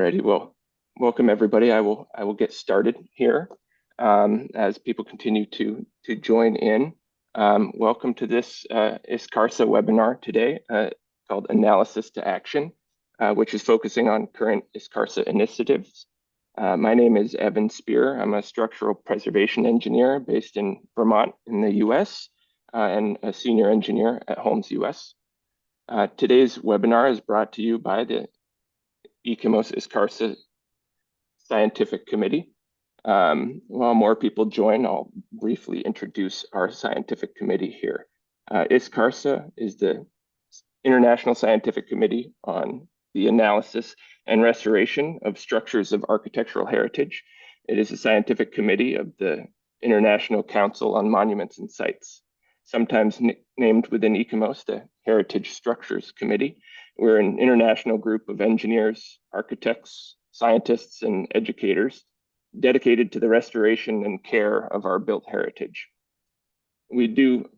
Alrighty, well, welcome everybody. I will get started here as people continue to join in. Welcome to this ISCARSAH webinar today called Analysis to Action, which is focusing on current ISCARSAH initiatives. My name is Evan Spear. I'm a structural preservation engineer based in Vermont in the US and a senior engineer at Holmes US. Today's webinar is brought to you by the ICMOS ISCARSAH Scientific Committee. While more people join, I'll briefly introduce our scientific committee here. ISCARSAH is the International Scientific Committee on the Analysis and Restoration of Structures of Architectural Heritage. It is a scientific committee of the International Council on Monuments and Sites, sometimes named within ICMOS the Heritage Structures Committee. We're an international group of engineers, architects, scientists, and educators dedicated to the restoration and care of our built heritage. We do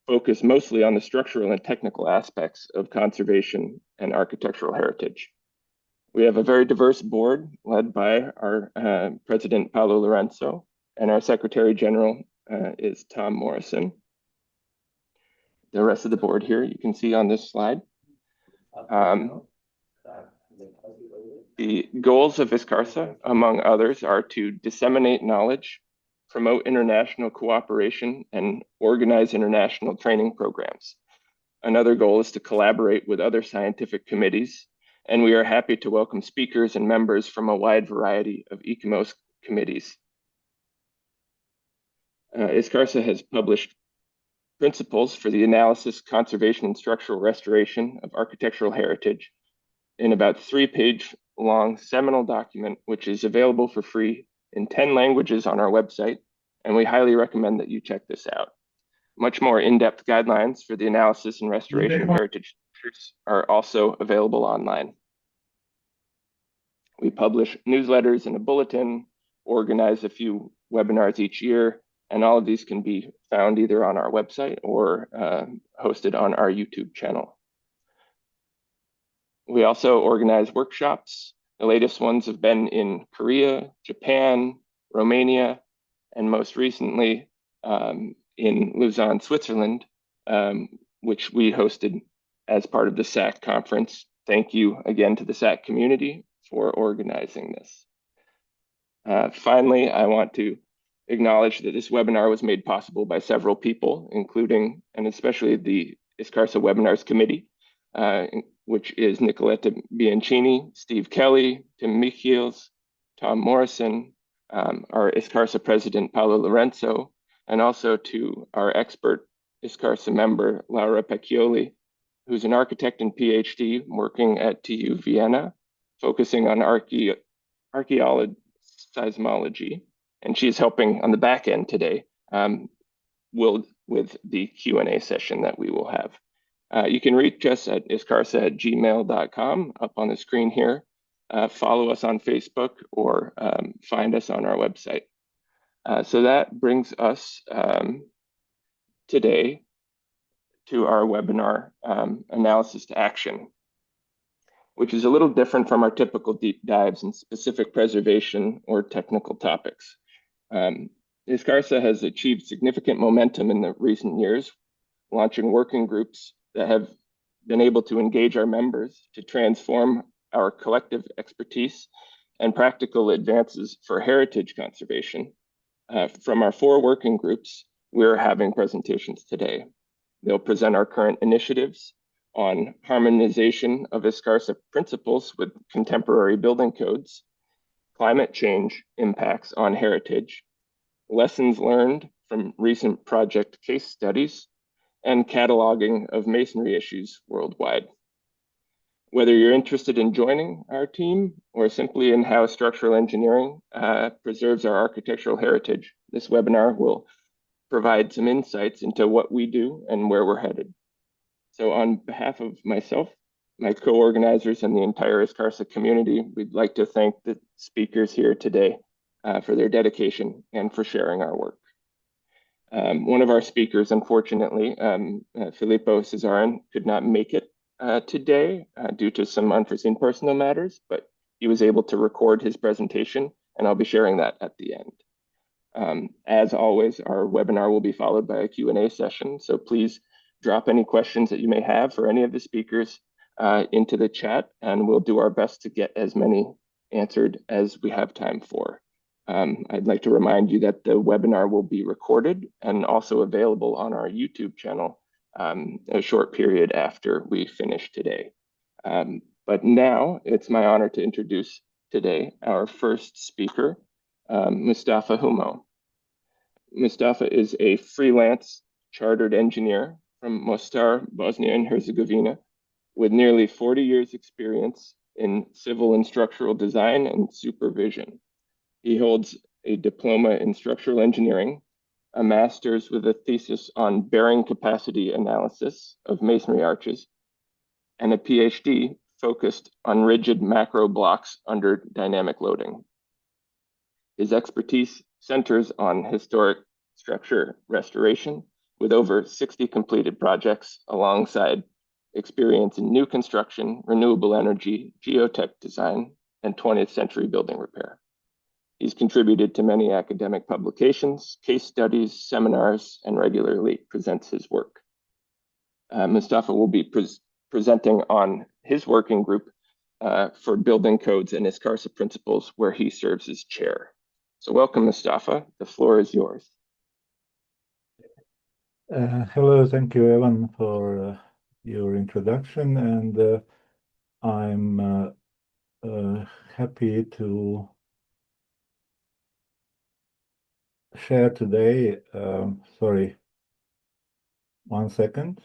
focus mostly on the structural and technical aspects of conservation and architectural heritage. We have a very diverse board led by our President Paolo Lorenzo, and our Secretary General is Tom Morrison. The rest of the board here you can see on this slide. The goals of ISCARSAH, among others, are to disseminate knowledge, promote international cooperation, and organize international training programs. Another goal is to collaborate with other scientific committees, and we are happy to welcome speakers and members from a wide variety of ICMOS committees. ISCARSAH has published principles for the analysis, conservation, and structural restoration of architectural heritage in about 3-page long seminal document, which is available for free in 10 languages on our website, and we highly recommend that you check this out. Much more in-depth guidelines for the analysis and restoration of heritage structures are also available online. We publish newsletters and a bulletin, organize a few webinars each year, and all of these can be found either on our website or hosted on our YouTube channel. We also organize workshops. The latest ones have been in Korea, Japan, Romania, and most recently in Lausanne, Switzerland, which we hosted as part of the SAC conference. Thank you again to the SAC community for organizing this. Finally, I want to acknowledge that this webinar was made possible by several people, including and especially the ISCARSAH Webinars Committee, which is Nicoletta Bianchini, Steve Kelly, Tim Michiels, Tom Morrison, our ISCARSAH President Paolo Lorenzo, and also to our expert ISCARSAH member Laura Pecchioli, who's an architect and PhD working at TU Vienna, focusing on archaeology seismology, and she's helping on the back end today with the Q&A session that we will have. You can reach us at iscarsah@gmail.com up on the screen here. Follow us on Facebook or find us on our website. So that brings us today to our webinar, Analysis to Action, which is a little different from our typical deep dives in specific preservation or technical topics. ISCARSAH has achieved significant momentum in the recent years, launching working groups that have been able to engage our members to transform our collective expertise and practical advances for heritage conservation. From our 4 working groups, we're having presentations today. They'll present our current initiatives on harmonization of ISCARSAH principles with contemporary building codes, climate change impacts on heritage, lessons learned from recent project case studies, and cataloging of masonry issues worldwide. Whether you're interested in joining our team or simply in how structural engineering preserves our architectural heritage, this webinar will provide some insights into what we do and where we're headed. So on behalf of myself, my co-organizers, and the entire ISCARSAH community, we'd like to thank the speakers here today for their dedication and for sharing our work. One of our speakers, unfortunately, Filippo Cesarin, could not make it today due to some unforeseen personal matters, but he was able to record his presentation, and I'll be sharing that at the end. As always, our webinar will be followed by a Q&A session, so please drop any questions that you may have for any of the speakers into the chat, and we'll do our best to get as many answered as we have time for. I'd like to remind you that the webinar will be recorded and also available on our YouTube channel a short period after we finish today. But now it's my honor to introduce today our first speaker, Mustafa Humo. Mustafa is a freelance chartered engineer from Mostar, Bosnia and Herzegovina, with nearly 40 years experience in civil and structural design and supervision. He holds a diploma in structural engineering, a master's with a thesis on bearing capacity analysis of masonry arches, and a PhD focused on rigid macro blocks under dynamic loading. His expertise centers on historic structure restoration, with over 60 completed projects alongside experience in new construction, renewable energy, geotech design, and 20th century building repair. He's contributed to many academic publications, case studies, seminars, and regularly presents his work. Mustafa will be presenting on his working group for building codes and ISCARSAH principles, where he serves as chair. So welcome, Mustafa. The floor is yours. Hello, thank you, Evan, for your introduction, and I'm happy to share today. Sorry, 1 second.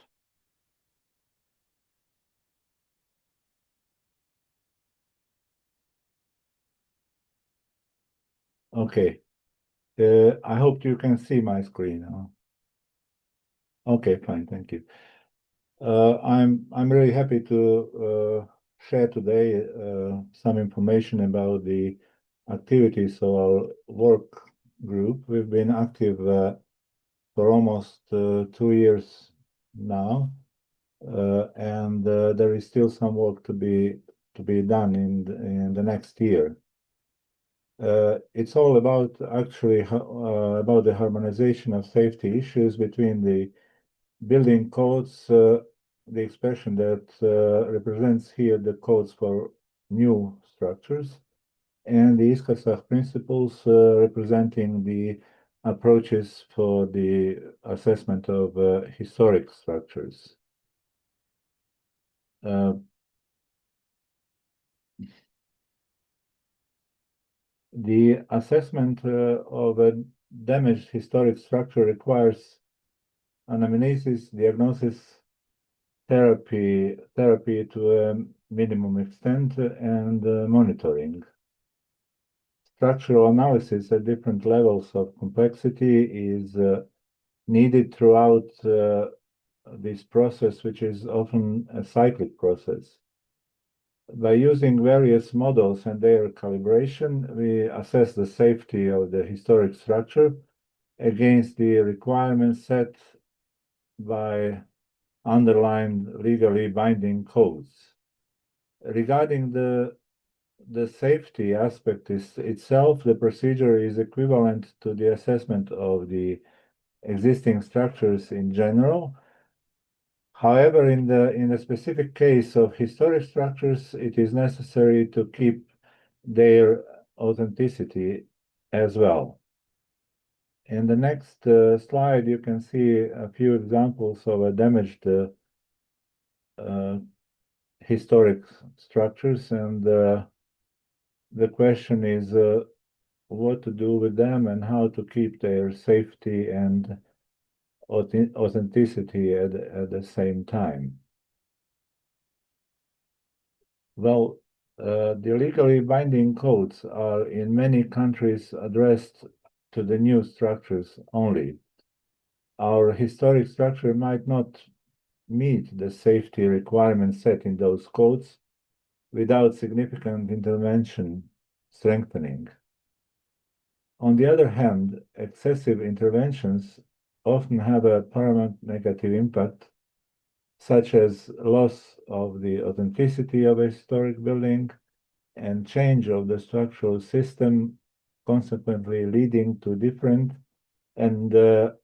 Okay, I hope you can see my screen. Okay, fine, thank you. I'm really happy to share today some information about the activities of our work group. We've been active for almost 2 years now, and there is still some work to be done in the next year. It's all about actually about the harmonization of safety issues between the building codes, the expression that represents here the codes for new structures, and the ISCARSAH principles representing the approaches for the assessment of historic structures. The assessment of a damaged historic structure requires anamnesis, diagnosis, therapy to a minimum extent, and monitoring. Structural analysis at different levels of complexity is needed throughout this process, which is often a cyclic process. By using various models and their calibration, we assess the safety of the historic structure against the requirements set by underlined legally binding codes. Regarding the safety aspect itself, the procedure is equivalent to the assessment of the existing structures in general. However, in the specific case of historic structures, it is necessary to keep their authenticity as well. In the next slide, you can see a few examples of damaged historic structures, and the question is what to do with them and how to keep their safety and authenticity at the same time. Well, the legally binding codes are in many countries addressed to the new structures only. Our historic structure might not meet the safety requirements set in those codes without significant intervention strengthening. On the other hand, excessive interventions often have a paramount negative impact, such as loss of the authenticity of a historic building and change of the structural system, consequently leading to different and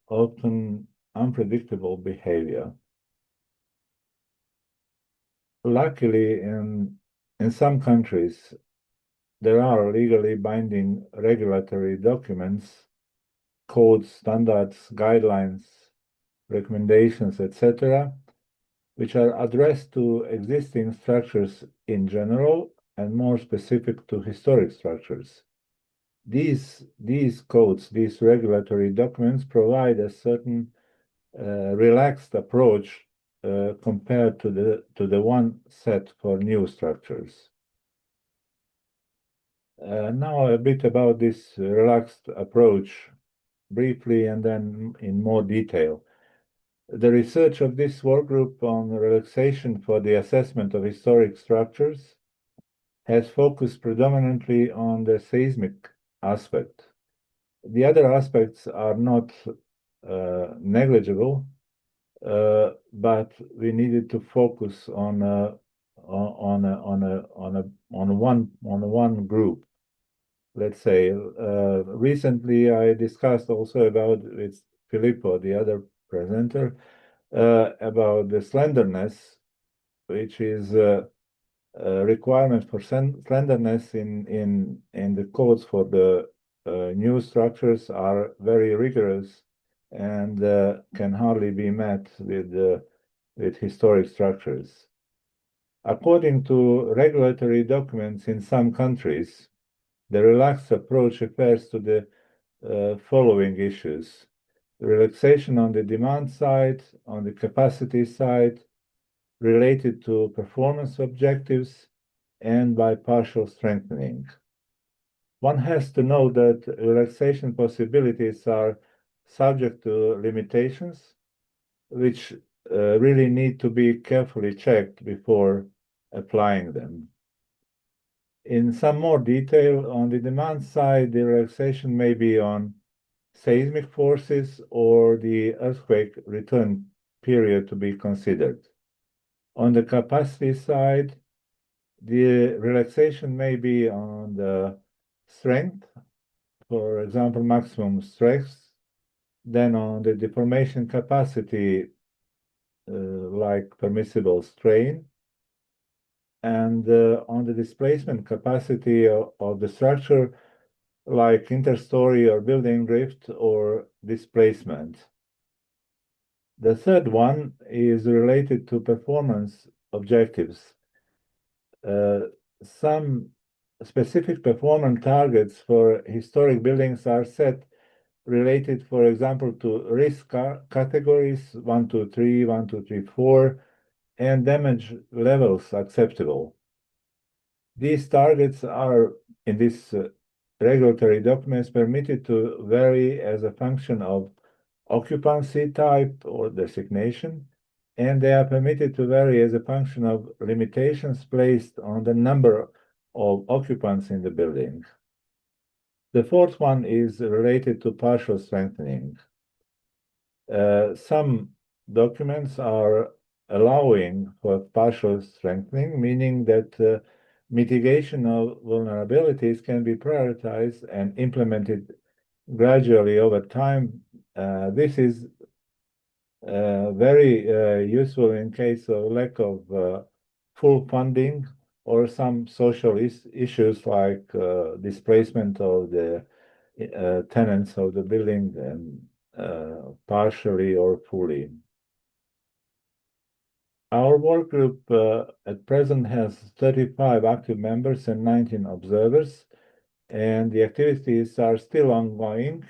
often unpredictable behavior. Luckily, in some countries, there are legally binding regulatory documents, codes, standards, guidelines, recommendations, etc., which are addressed to existing structures in general and more specific to historic structures. These codes, these regulatory documents provide a certain relaxed approach compared to the one set for new structures. Now a bit about this relaxed approach briefly and then in more detail. The research of this workgroup on relaxation for the assessment of historic structures has focused predominantly on the seismic aspect. The other aspects are not negligible, but we needed to focus on one group. Let's say recently I discussed also about with Filippo, the other presenter, about the slenderness, which is requirement for slenderness in the codes for the new structures are very rigorous and can hardly be met with historic structures. According to regulatory documents in some countries, the relaxed approach refers to the following issues: relaxation on the demand side, on the capacity side, related to performance objectives, and by partial strengthening. One has to know that relaxation possibilities are subject to limitations, which really need to be carefully checked before applying them. In some more detail, on the demand side, the relaxation may be on seismic forces or the earthquake return period to be considered. On the capacity side, the relaxation may be on the strength, for example, maximum stress, then on the deformation capacity, like permissible strain, and on the displacement capacity of the structure, like interstory or building drift or displacement. The third one is related to performance objectives. Some specific performance targets for historic buildings are set related, for example, to risk categories 1, 2, 3, 1, 2, 3, 4, and damage levels acceptable. These targets are, in these regulatory documents, permitted to vary as a function of occupancy type or designation, and they are permitted to vary as a function of limitations placed on the number of occupants in the building. The fourth one is related to partial strengthening. Some documents are allowing for partial strengthening, meaning that mitigation of vulnerabilities can be prioritized and implemented gradually over time. This is very useful in case of lack of full funding or some social issues like displacement of the tenants of the building and partially or fully. Our work group at present has 35 active members and 19 observers, and the activities are still ongoing,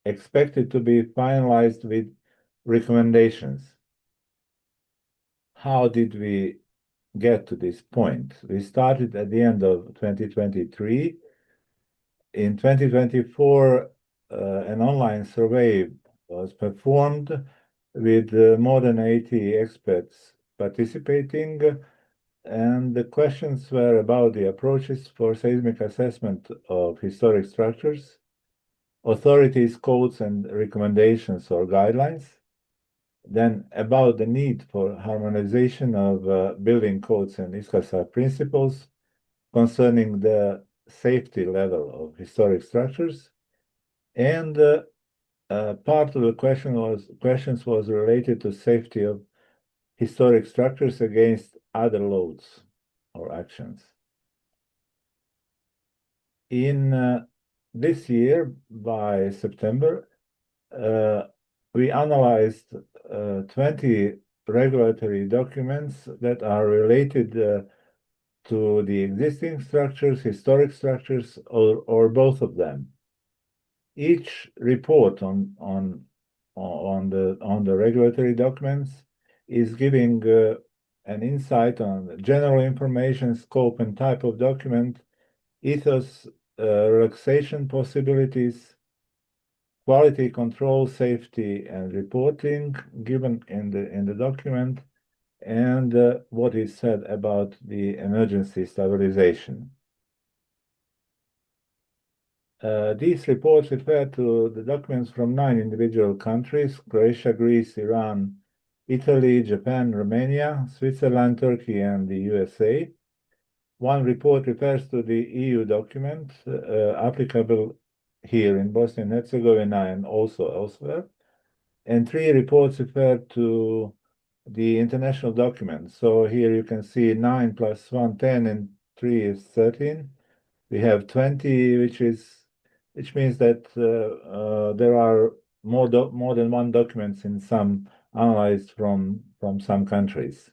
expected to be finalized with recommendations. How did we get to this point? We started at the end of 2023. In 2024, an online survey was performed with more than 80 experts participating, and the questions were about the approaches for seismic assessment of historic structures, authorities' codes and recommendations or guidelines, then about the need for harmonization of building codes and ISCARSAH principles, concerning the safety level of historic structures. And part of the questions was related to safety of historic structures against other loads or actions. In this year, by September, we analyzed 20 regulatory documents that are related to the existing structures, historic structures, or both of them. Each report on the regulatory documents is giving an insight on general information, scope, and type of document, ethos, relaxation possibilities, quality control, safety, and reporting given in the document, and what is said about the emergency stabilization. These reports refer to the documents from 9 individual countries: Croatia, Greece, Iran, Italy, Japan, Romania, Switzerland, Turkey, and the USA. One report refers to the EU document applicable here in Bosnia and Herzegovina and also elsewhere. And 3 reports refer to the international documents. So here you can see 9 plus 1, 10, and 3 is 13. We have 20, which means that there are more than one documents in some analyzed from some countries.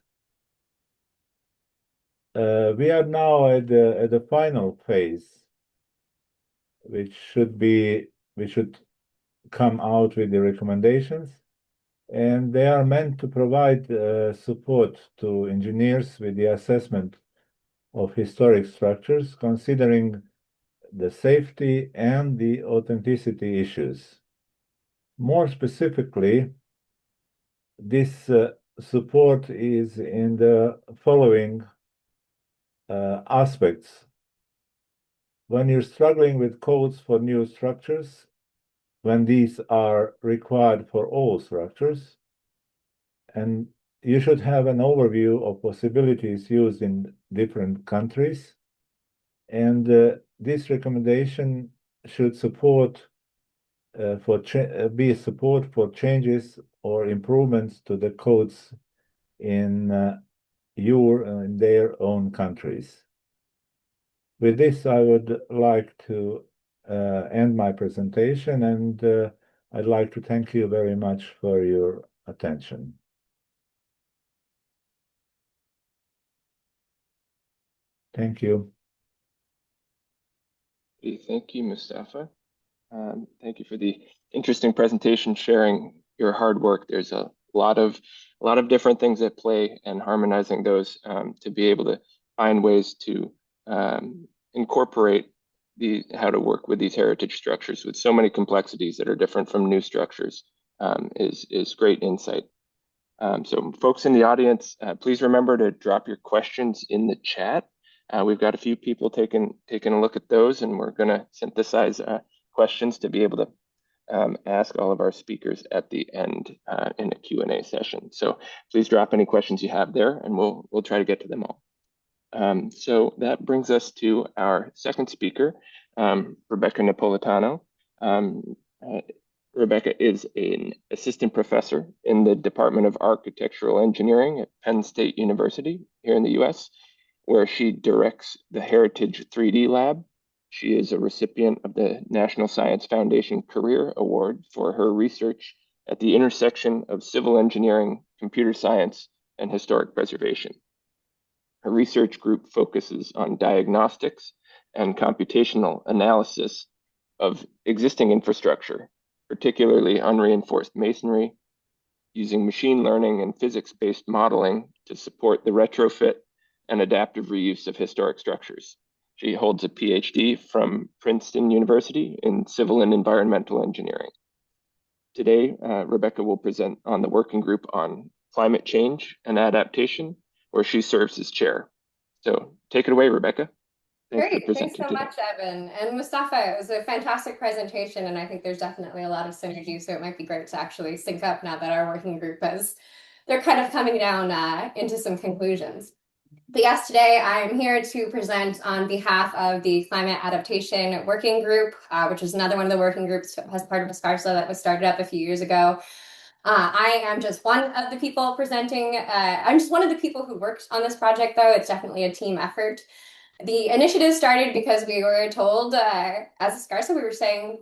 We are now at the final phase, which should come out with the recommendations, and they are meant to provide support to engineers with the assessment of historic structures, considering the safety and the authenticity issues. More specifically, this support is in the following aspects. When you're struggling with codes for new structures, when these are required for all structures, and you should have an overview of possibilities used in different countries, and this recommendation should support be support for changes or improvements to the codes in in their own countries. With this, I would like to end my presentation, and I'd like to thank you very much for your attention. Thank you. Thank you, Mustafa. Thank you for the interesting presentation, sharing your hard work. There's a lot of different things at play, and harmonizing those to be able to find ways to incorporate how to work with these heritage structures with so many complexities that are different from new structures is great insight. So folks in the audience, please remember to drop your questions in the chat. We've got a few people taking a look at those, and we're going to synthesize questions to be able to ask all of our speakers at the end in a Q&A session. So please drop any questions you have there, and we'll try to get to them all. So that brings us to our second speaker, Rebecca Napolitano. Rebecca is an assistant professor in the Department of Architectural Engineering at Penn State University here in the US, where she directs the Heritage 3D Lab. She is a recipient of the National Science Foundation Career Award for her research at the intersection of civil engineering, computer science, and historic preservation. Her research group focuses on diagnostics and computational analysis of existing infrastructure, particularly unreinforced masonry, using machine learning and physics-based modeling to support the retrofit and adaptive reuse of historic structures. She holds a PhD from Princeton University in civil and environmental engineering. Today, Rebecca will present on the working group on climate change and adaptation, where she serves as chair. So take it away, Rebecca. Thanks Great. for Thanks presenting so today. much, Evan. And Mustafa, it was a fantastic presentation, and I think there's definitely a lot of synergy, so it might be great to actually sync up now that our working group they're kind of coming down into some conclusions. But yes, today I'm here to present on behalf of the Climate Adaptation Working Group, which is another one of the working groups as part of ISCARSAH that was started up a few years ago. I am just one of the people presenting. I'm just one of the people who worked on this project, though. It's definitely a team effort. The initiative started because we were told, as ISCARSAH, we were saying,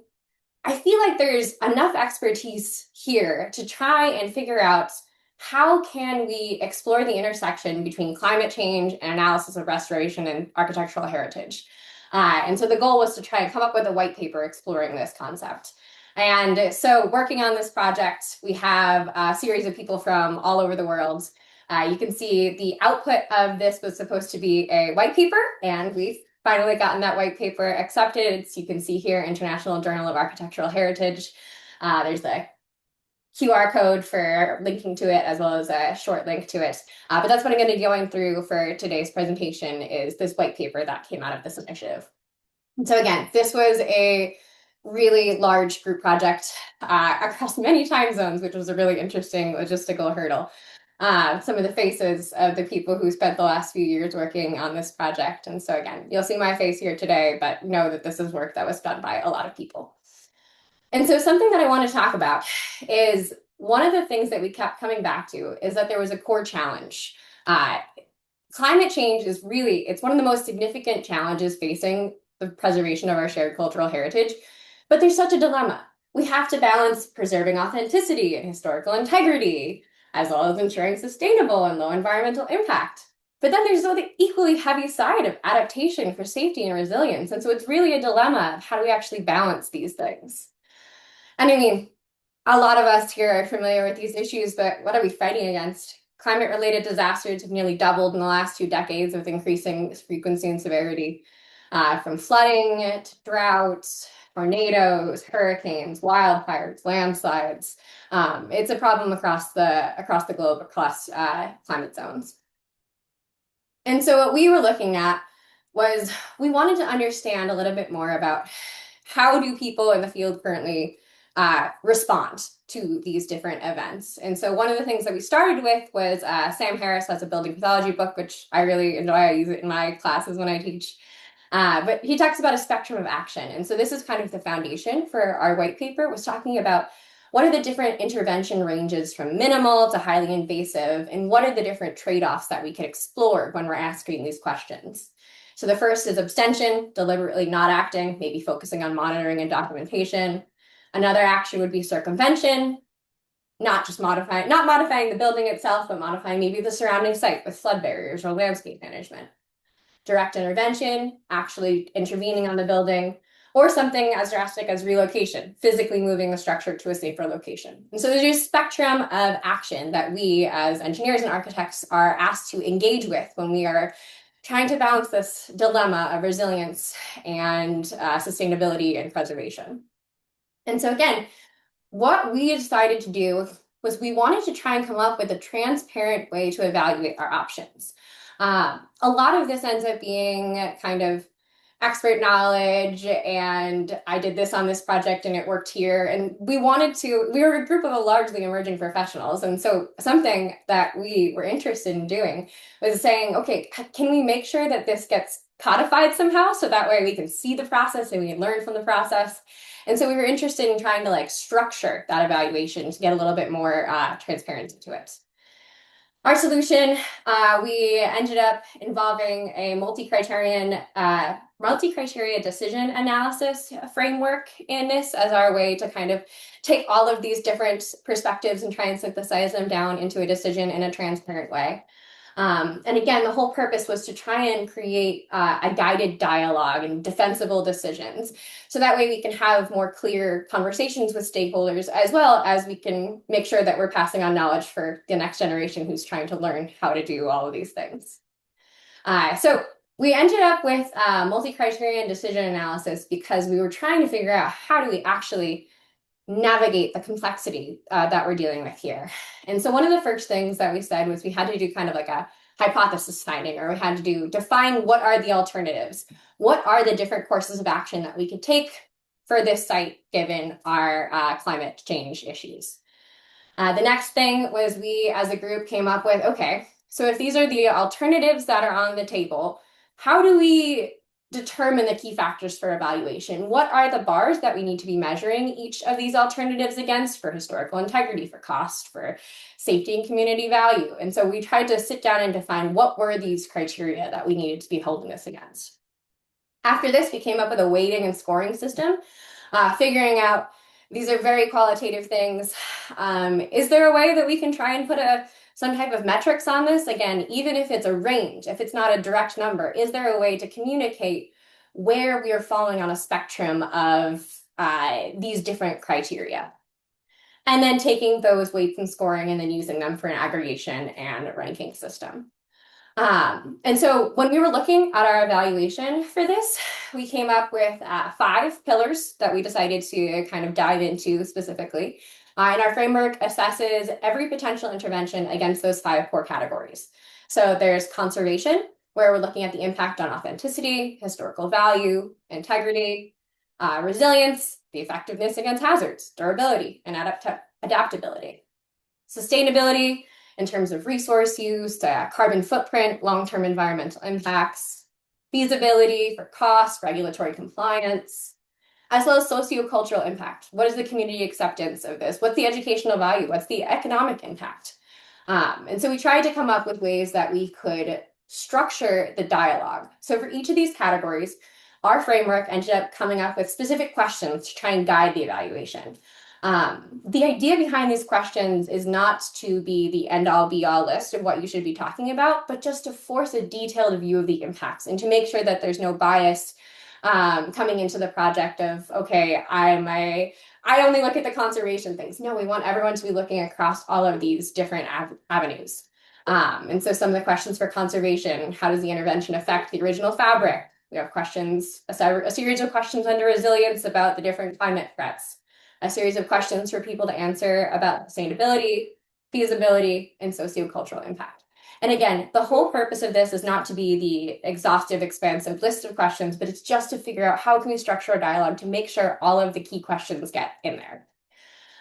I feel like there's enough expertise here to try and figure out how can we explore the intersection between climate change and analysis of restoration and architectural heritage. And so the goal was to try and come up with a white paper exploring this concept. And so working on this project, we have a series of people from all over the world. You can see the output of this was supposed to be a white paper, and we've finally gotten that white paper accepted. It's, you can see here, International Journal of Architectural Heritage. There's a QR code for linking to it, as well as a short link to it. But that's what I'm going to be going through for today's presentation, is this white paper that came out of this initiative. And so again, this was a really large group project across many time zones, which was a really interesting logistical hurdle. Some of the faces of the people who spent the last few years working on this project. And so again, you'll see my face here today, but know that this is work that was done by a lot of people. And so something that I want to talk about is one of the things that we kept coming back to is that there was a core challenge. Climate change is really, it's one of the most significant challenges facing the preservation of our shared cultural heritage, but there's such a dilemma. We have to balance preserving authenticity and historical integrity, as well as ensuring sustainable and low environmental impact. But then there's the equally heavy side of adaptation for safety and resilience. And so it's really a dilemma of how do we actually balance these things? And I mean, a lot of us here are familiar with these issues, but what are we fighting against? Climate-related disasters have nearly doubled in the last 2 decades with increasing frequency and severity, from flooding to droughts, tornadoes, hurricanes, wildfires, landslides. It's a problem across the globe, across climate zones. And so what we were looking at was we wanted to understand a little bit more about how do people in the field currently respond to these different events. And so one of the things that we started with was Sam Harris has a building pathology book, which I really enjoy. I use it in my classes when I teach. But he talks about a spectrum of action. And so this is kind of the foundation for our white paper, was talking about what are the different intervention ranges from minimal to highly invasive, and what are the different trade-offs that we could explore when we're asking these questions. So the first is abstention, deliberately not acting, maybe focusing on monitoring and documentation. Another action would be circumvention, not modifying the building itself, but modifying maybe the surrounding site with flood barriers or landscape management. Direct intervention, actually intervening on the building, or something as drastic as relocation, physically moving the structure to a safer location. And so there's a spectrum of action that we as engineers and architects are asked to engage with when we are trying to balance this dilemma of resilience and sustainability and preservation. And so again, what we decided to do was we wanted to try and come up with a transparent way to evaluate our options. A lot of this ends up being kind of expert knowledge, and I did this on this project and it worked here. And we were a group of largely emerging professionals. And so something that we were interested in doing was saying, okay, can we make sure that this gets codified somehow so that way we can see the process and we can learn from the process? And so we were interested in trying to structure that evaluation to get a little bit more transparency to it. Our solution, we ended up involving a multi-criteria decision analysis framework in this as our way to kind of take all of these different perspectives and try and synthesize them down into a decision in a transparent way. And again, the whole purpose was to try and create a guided dialogue and defensible decisions. So that way we can have more clear conversations with stakeholders, as well as we can make sure that we're passing on knowledge for the next generation who's trying to learn how to do all of these things. So we ended up with multi-criterion decision analysis because we were trying to figure out how do we actually navigate the complexity that we're dealing with here. And so one of the first things that we said was we had to do kind of like a hypothesis finding, or we had to define what are the alternatives. What are the different courses of action that we could take for this site given our climate change issues? The next thing was we as a group came up with, okay, So if these are the alternatives that are on the table, how do we determine the key factors for evaluation? What are the bars that we need to be measuring each of these alternatives against for historical integrity, for cost, for safety and community value? And so we tried to sit down and define what were these criteria that we needed to be holding this against. After this, we came up with a weighting and scoring system, figuring out these are very qualitative things. Is there a way that we can try and put some type of metrics on this? Again, even if it's a range, if it's not a direct number, is there a way to communicate where we are falling on a spectrum of these different criteria? And then taking those weights and scoring and then using them for an aggregation and ranking system. And so when we were looking at our evaluation for this, we came up with 5 pillars that we decided to kind of dive into specifically. And our framework assesses every potential intervention against those 5 core categories. So there's conservation, where we're looking at the impact on authenticity, historical value, integrity, resilience, the effectiveness against hazards, durability, and adaptability. Sustainability, in terms of resource use, carbon footprint, long-term environmental impacts, feasibility for cost, regulatory compliance, as well as sociocultural impact. What is the community acceptance of this? What's the educational value? What's the economic impact? And so we tried to come up with ways that we could structure the dialogue. So for each of these categories, our framework ended up coming up with specific questions to try and guide the evaluation. The idea behind these questions is not to be the end-all be-all list of what you should be talking about, but just to force a detailed view of the impacts and to make sure that there's no bias coming into the project of, okay, I only look at the conservation things. No, we want everyone to be looking across all of these different avenues. And so some of the questions for conservation: how does the intervention affect the original fabric? We have questions, a series of questions under resilience about the different climate threats. A series of questions for people to answer about sustainability, feasibility, and sociocultural impact. And again, the whole purpose of this is not to be the exhaustive, expansive list of questions, but it's just to figure out how can we structure a dialogue to make sure all of the key questions get in there.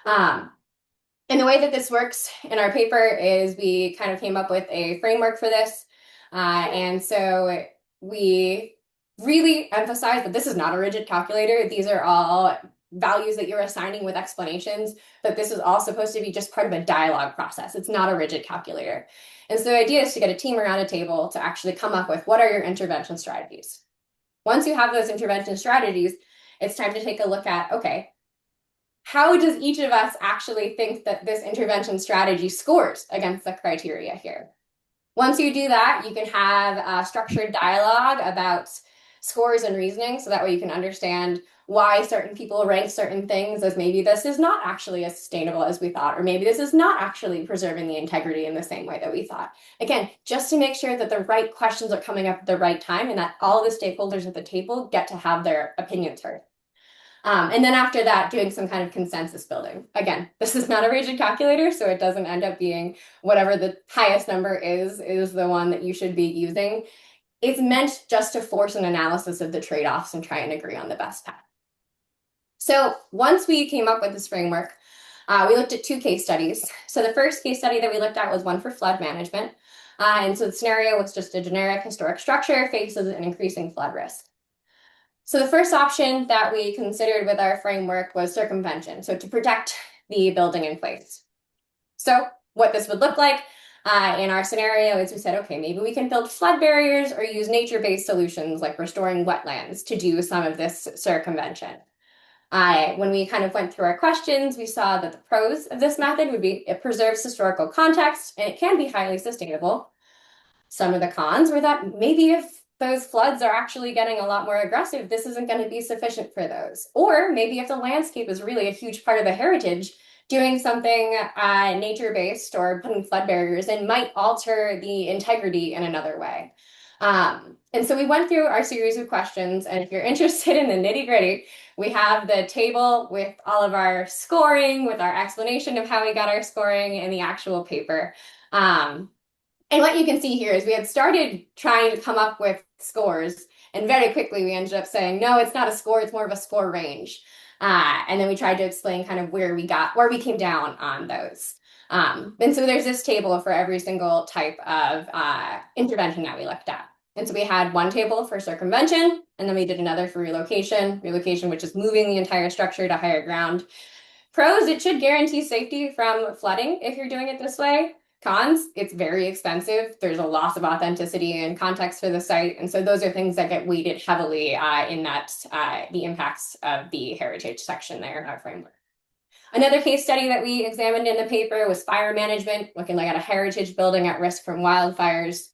And the way that this works in our paper is we kind of came up with a framework for this. And so we really emphasize that this is not a rigid calculator. These are all values that you're assigning with explanations, but this is all supposed to be just part of a dialogue process. It's not a rigid calculator. And so the idea is to get a team around a table to actually come up with what are your intervention strategies. Once you have those intervention strategies, it's time to take a look at, okay, how does each of us actually think that this intervention strategy scores against the criteria here? Once you do that, you can have a structured dialogue about scores and reasoning, so that way you can understand why certain people rank certain things as maybe this is not actually as sustainable as we thought, or maybe this is not actually preserving the integrity in the same way that we thought. Again, just to make sure that the right questions are coming up at the right time and that all the stakeholders at the table get to have their opinions heard. And then after that, doing some kind of consensus building. Again, this is not a rigid calculator, so it doesn't end up being whatever the highest number is the one that you should be using. It's meant just to force an analysis of the trade-offs and try and agree on the best path. So once we came up with this framework, we looked at 2 case studies. So the first case study that we looked at was one for flood management. And so the scenario was just a generic historic structure faces an increasing flood risk. So the first option that we considered with our framework was circumvention, so to protect the building in place. So what this would look like in our scenario is we said, okay, maybe we can build flood barriers or use nature-based solutions like restoring wetlands to do some of this circumvention. When we kind of went through our questions, we saw that the pros of this method would be it preserves historical context and it can be highly sustainable. Some of the cons were that maybe if those floods are actually getting a lot more aggressive, this isn't going to be sufficient for those. Or maybe if the landscape is really a huge part of the heritage, doing something nature-based or putting flood barriers in might alter the integrity in another way. And so we went through our series of questions, and if you're interested in the nitty-gritty, we have the table with all of our scoring, with our explanation of how we got our scoring in the actual paper. And what you can see here is we had started trying to come up with scores, and very quickly we ended up saying, no, it's not a score, it's more of a score range. And then we tried to explain kind of where we came down on those. And so there's this table for every single type of intervention that we looked at. And so we had one table for circumvention, and then we did another for relocation, which is moving the entire structure to higher ground. Pros, it should guarantee safety from flooding if you're doing it this way. Cons, it's very expensive. There's a loss of authenticity and context for the site. And so those are things that get weighted heavily in that the impacts of the heritage section there in our framework. Another case study that we examined in the paper was fire management, looking at a heritage building at risk from wildfires.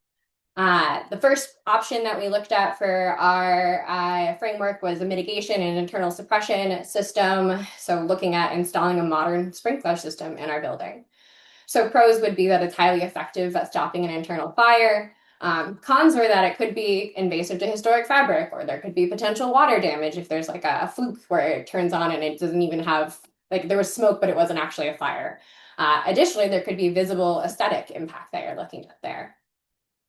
The first option that we looked at for our framework was a mitigation and internal suppression system. So looking at installing a modern sprinkler system in our building. So pros would be that it's highly effective at stopping an internal fire. Cons were that it could be invasive to historic fabric, or there could be potential water damage if there's like a fluke where it turns on and it doesn't even have, like there was smoke, but it wasn't actually a fire. Additionally, there could be visible aesthetic impact that you're looking at there.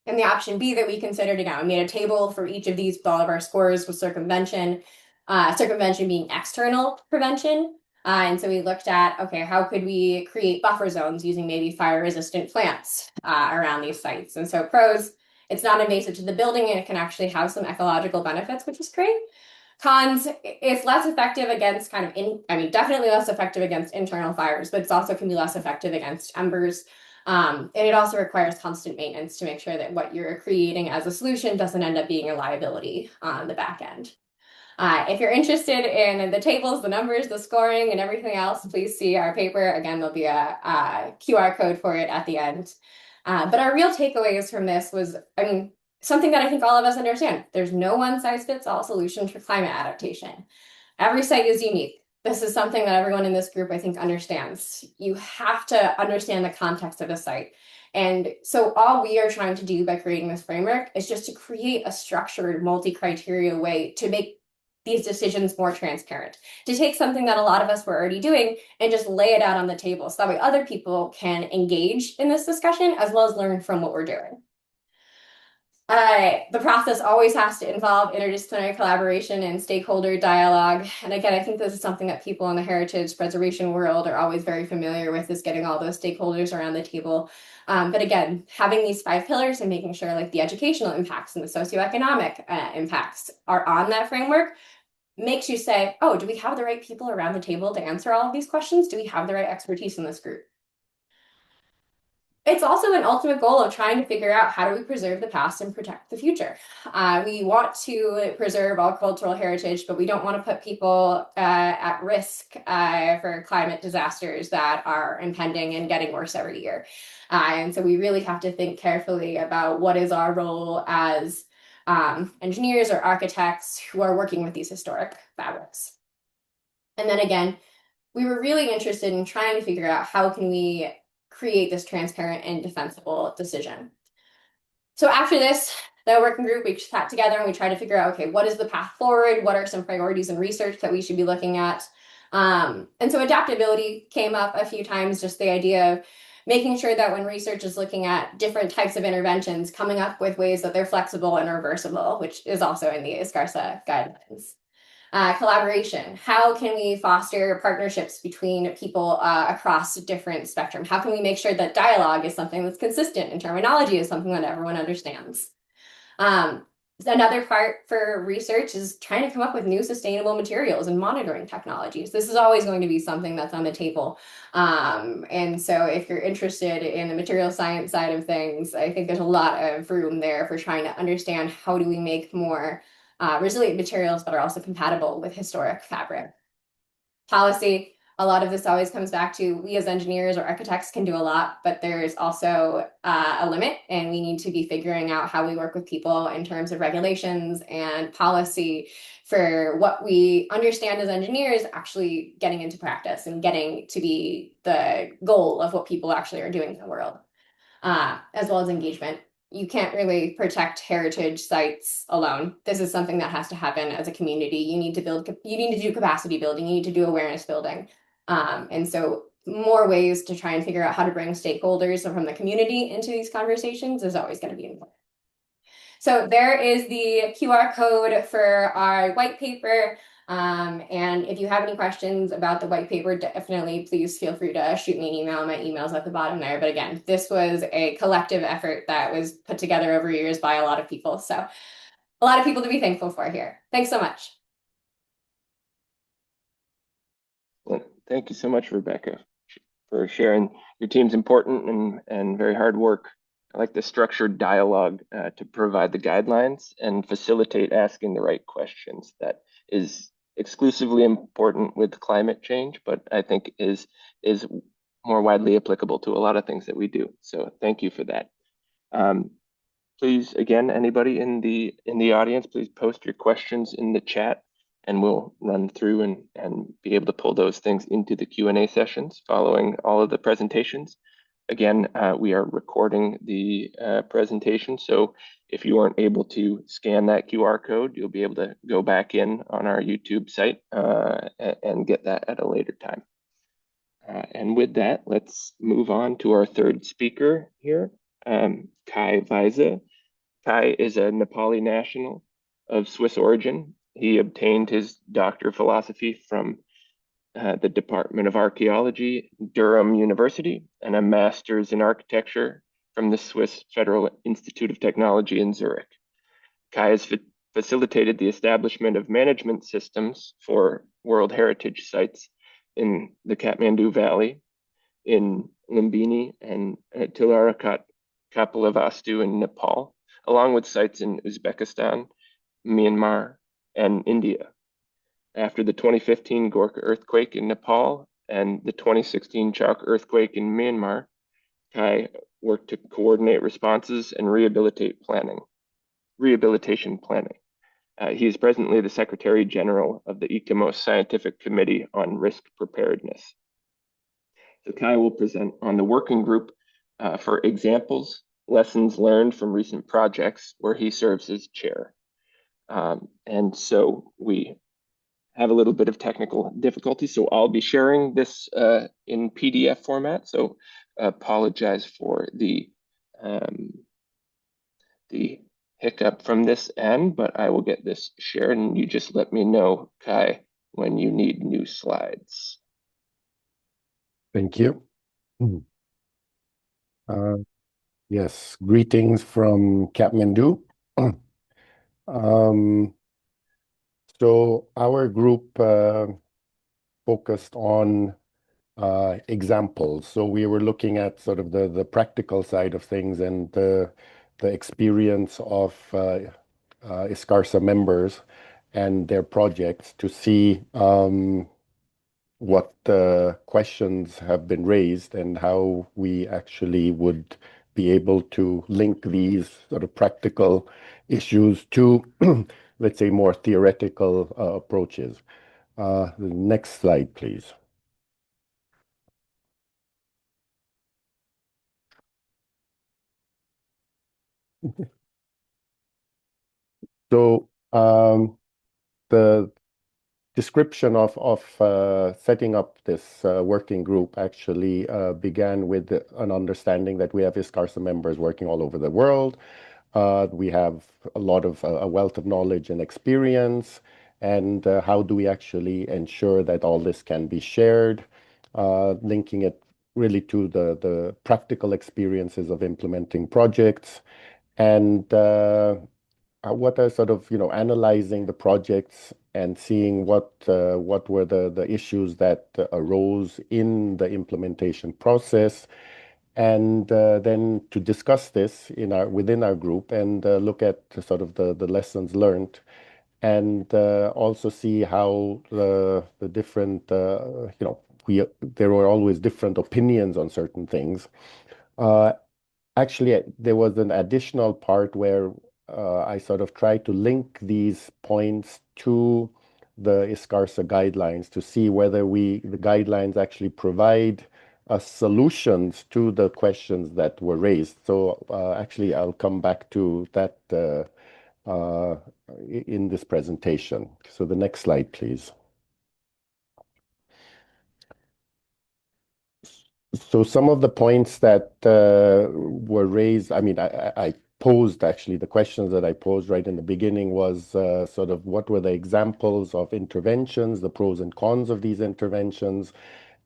And the option B that we considered, again, we made a table for each of these with all of our scores with circumvention, circumvention being external prevention. And so we looked at, okay, how could we create buffer zones using maybe fire-resistant plants around these sites? And so pros, it's not invasive to the building and it can actually have some ecological benefits, which is great. Cons, it's less effective against definitely less effective against internal fires, but it also can be less effective against embers. And it also requires constant maintenance to make sure that what you're creating as a solution doesn't end up being a liability on the back end. If you're interested in the tables, the numbers, the scoring, and everything else, please see our paper. Again, there'll be a QR code for it at the end. But our real takeaways from this was, something that I think all of us understand. There's no one-size-fits-all solution for climate adaptation. Every site is unique. This is something that everyone in this group, I think, understands. You have to understand the context of a site. And so all we are trying to do by creating this framework is just to create a structured multi-criteria way to make these decisions more transparent, to take something that a lot of us were already doing and just lay it out on the table so that way other people can engage in this discussion as well as learn from what we're doing. The process always has to involve interdisciplinary collaboration and stakeholder dialogue. And again, I think this is something that people in the heritage preservation world are always very familiar with, is getting all those stakeholders around the table. But again, having these 5 pillars and making sure like the educational impacts and the socioeconomic impacts are on that framework makes you say, oh, do we have the right people around the table to answer all of these questions? Do we have the right expertise in this group? It's also an ultimate goal of trying to figure out how do we preserve the past and protect the future. We want to preserve all cultural heritage, but we don't want to put people at risk for climate disasters that are impending and getting worse every year. And so we really have to think carefully about what is our role as engineers or architects who are working with these historic fabrics. And then again, we were really interested in trying to figure out how can we create this transparent and defensible decision. So after this, the working group, we sat together and we tried to figure out, okay, what is the path forward? What are some priorities in research that we should be looking at? And so adaptability came up a few times, just the idea of making sure that when research is looking at different types of interventions, coming up with ways that they're flexible and reversible, which is also in the ISCARSAH guidelines. Collaboration. How can we foster partnerships between people across different spectrum? How can we make sure that dialogue is something that's consistent and terminology is something that everyone understands? Another part for research is trying to come up with new sustainable materials and monitoring technologies. This is always going to be something that's on the table. And so if you're interested in the material science side of things, I think there's a lot of room there for trying to understand how do we make more resilient materials that are also compatible with historic fabric. Policy, a lot of this always comes back to we as engineers or architects can do a lot, but there's also a limit, and we need to be figuring out how we work with people in terms of regulations and policy for what we understand as engineers actually getting into practice and getting to be the goal of what people actually are doing in the world, as well as engagement. You can't really protect heritage sites alone. This is something that has to happen as a community. You need to do capacity building, you need to do awareness building. And so more ways to try and figure out how to bring stakeholders from the community into these conversations is always going to be important. So there is the QR code for our white paper. And if you have any questions about the white paper, definitely please feel free to shoot me an email. My email's at the bottom there. But again, this was a collective effort that was put together over years by a lot of people. So a lot of people to be thankful for here. Thanks so much. Well, thank you so much, Rebecca, for sharing. Your team's important and very hard work. I like the structured dialogue to provide the guidelines and facilitate asking the right questions. That is exclusively important with climate change, but I think is more widely applicable to a lot of things that we do. So thank you for that. Please, again, anybody in the audience, please post your questions in the chat, and we'll run through and be able to pull those things into the Q&A sessions following all of the presentations. Again, we are recording the presentation, so if you aren't able to scan that QR code, you'll be able to go back in on our YouTube site and get that at a later time. And with that, let's move on to our third speaker here, Kai Vaisa. Kai is a Nepali national of Swiss origin. He obtained his Doctor of Philosophy from the Department of Archaeology, Durham University, and a Master's in Architecture from the Swiss Federal Institute of Technology in Zurich. Kai has facilitated the establishment of management systems for World Heritage sites in the Kathmandu Valley, in Lumbini and Tilarakat Kapilavastu in Nepal, along with sites in Uzbekistan, Myanmar, and India. After the 2015 Gorkha earthquake in Nepal and the 2016 Chowk earthquake in Myanmar, Kai worked to coordinate responses and rehabilitation planning. He is presently the Secretary General of the ICOMOS Scientific Committee on Risk Preparedness. So Kai will present on the working group for examples, lessons learned from recent projects where he serves as chair. And so we have a little bit of technical difficulty, so I'll be sharing this in PDF format. So apologize for the hiccup from this end, but I will get this shared, and you just let me know, Kai, when you need new slides. Thank you. Yes, greetings from Kathmandu. So our group focused on examples. So we were looking at sort of the practical side of things and the experience of ISCARSAH members and their projects to see what questions have been raised and how we actually would be able to link these sort of practical issues to, let's say, more theoretical approaches. The next slide, please. So the description of setting up this working group actually began with an understanding that we have ISCARSAH members working all over the world. We have a lot of a wealth of knowledge and experience, and how do we actually ensure that all this can be shared, linking it really to the practical experiences of implementing projects, and what are sort of, analyzing the projects and seeing what were the issues that arose in the implementation process, and then to discuss this within our group and look at sort of the lessons learned, and also see how the different, there were always different opinions on certain things. Actually, there was an additional part where I sort of tried to link these points to the ISCARSAH guidelines to see whether the guidelines actually provide solutions to the questions that were raised. So actually, I'll come back to that in this presentation. So the next slide, please. So some of the points that were raised, I mean, I posed, actually, the questions that I posed right in the beginning was sort of what were the examples of interventions, the pros and cons of these interventions,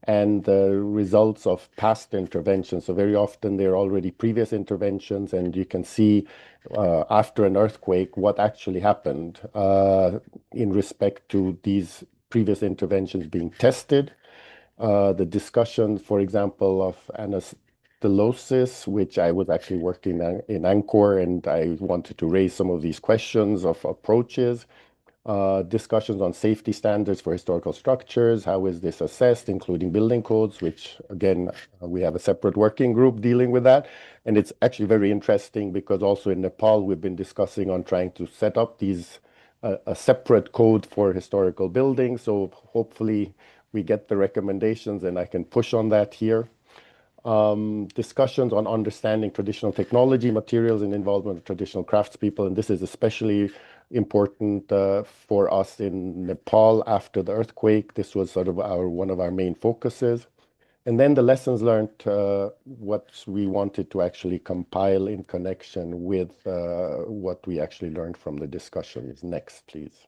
and the results of past interventions. So very often they're already previous interventions, and you can see after an earthquake what actually happened in respect to these previous interventions being tested. The discussion, for example, of anastylosis, which I was actually working in Angkor, and I wanted to raise some of these questions of approaches. Discussions on safety standards for historical structures. How is this assessed, including building codes, which again, we have a separate working group dealing with that. And it's actually very interesting because also in Nepal, we've been discussing on trying to set up these a separate code for historical buildings. So hopefully we get the recommendations and I can push on that here. Discussions on understanding traditional technology, materials, and involvement of traditional craftspeople. And this is especially important for us in Nepal after the earthquake. This was sort of one of our main focuses. And then the lessons learned, what we wanted to actually compile in connection with what we actually learned from the discussions. Next, please.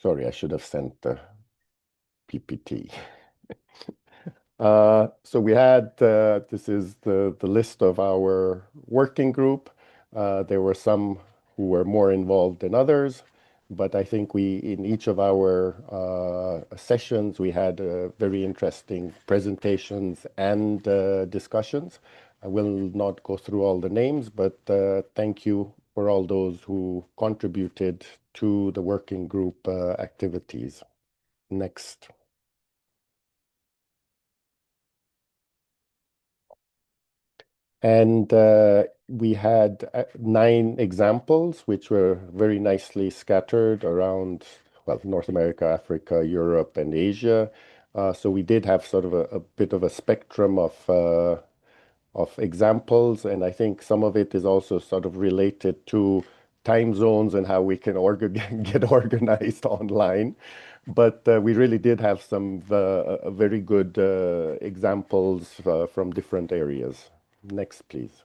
Sorry, I should have sent the PPT. So we had, this is the list of our working group. There were some who were more involved than others, but I think in each of our sessions, we had very interesting presentations and discussions. I will not go through all the names, but thank you for all those who contributed to the working group activities. Next. And we had 9 examples, which were very nicely scattered around, well, North America, Africa, Europe, and Asia. So we did have sort of a bit of a spectrum of examples, and I think some of it is also sort of related to time zones and how we can get organized online. But we really did have some very good examples from different areas. Next, please.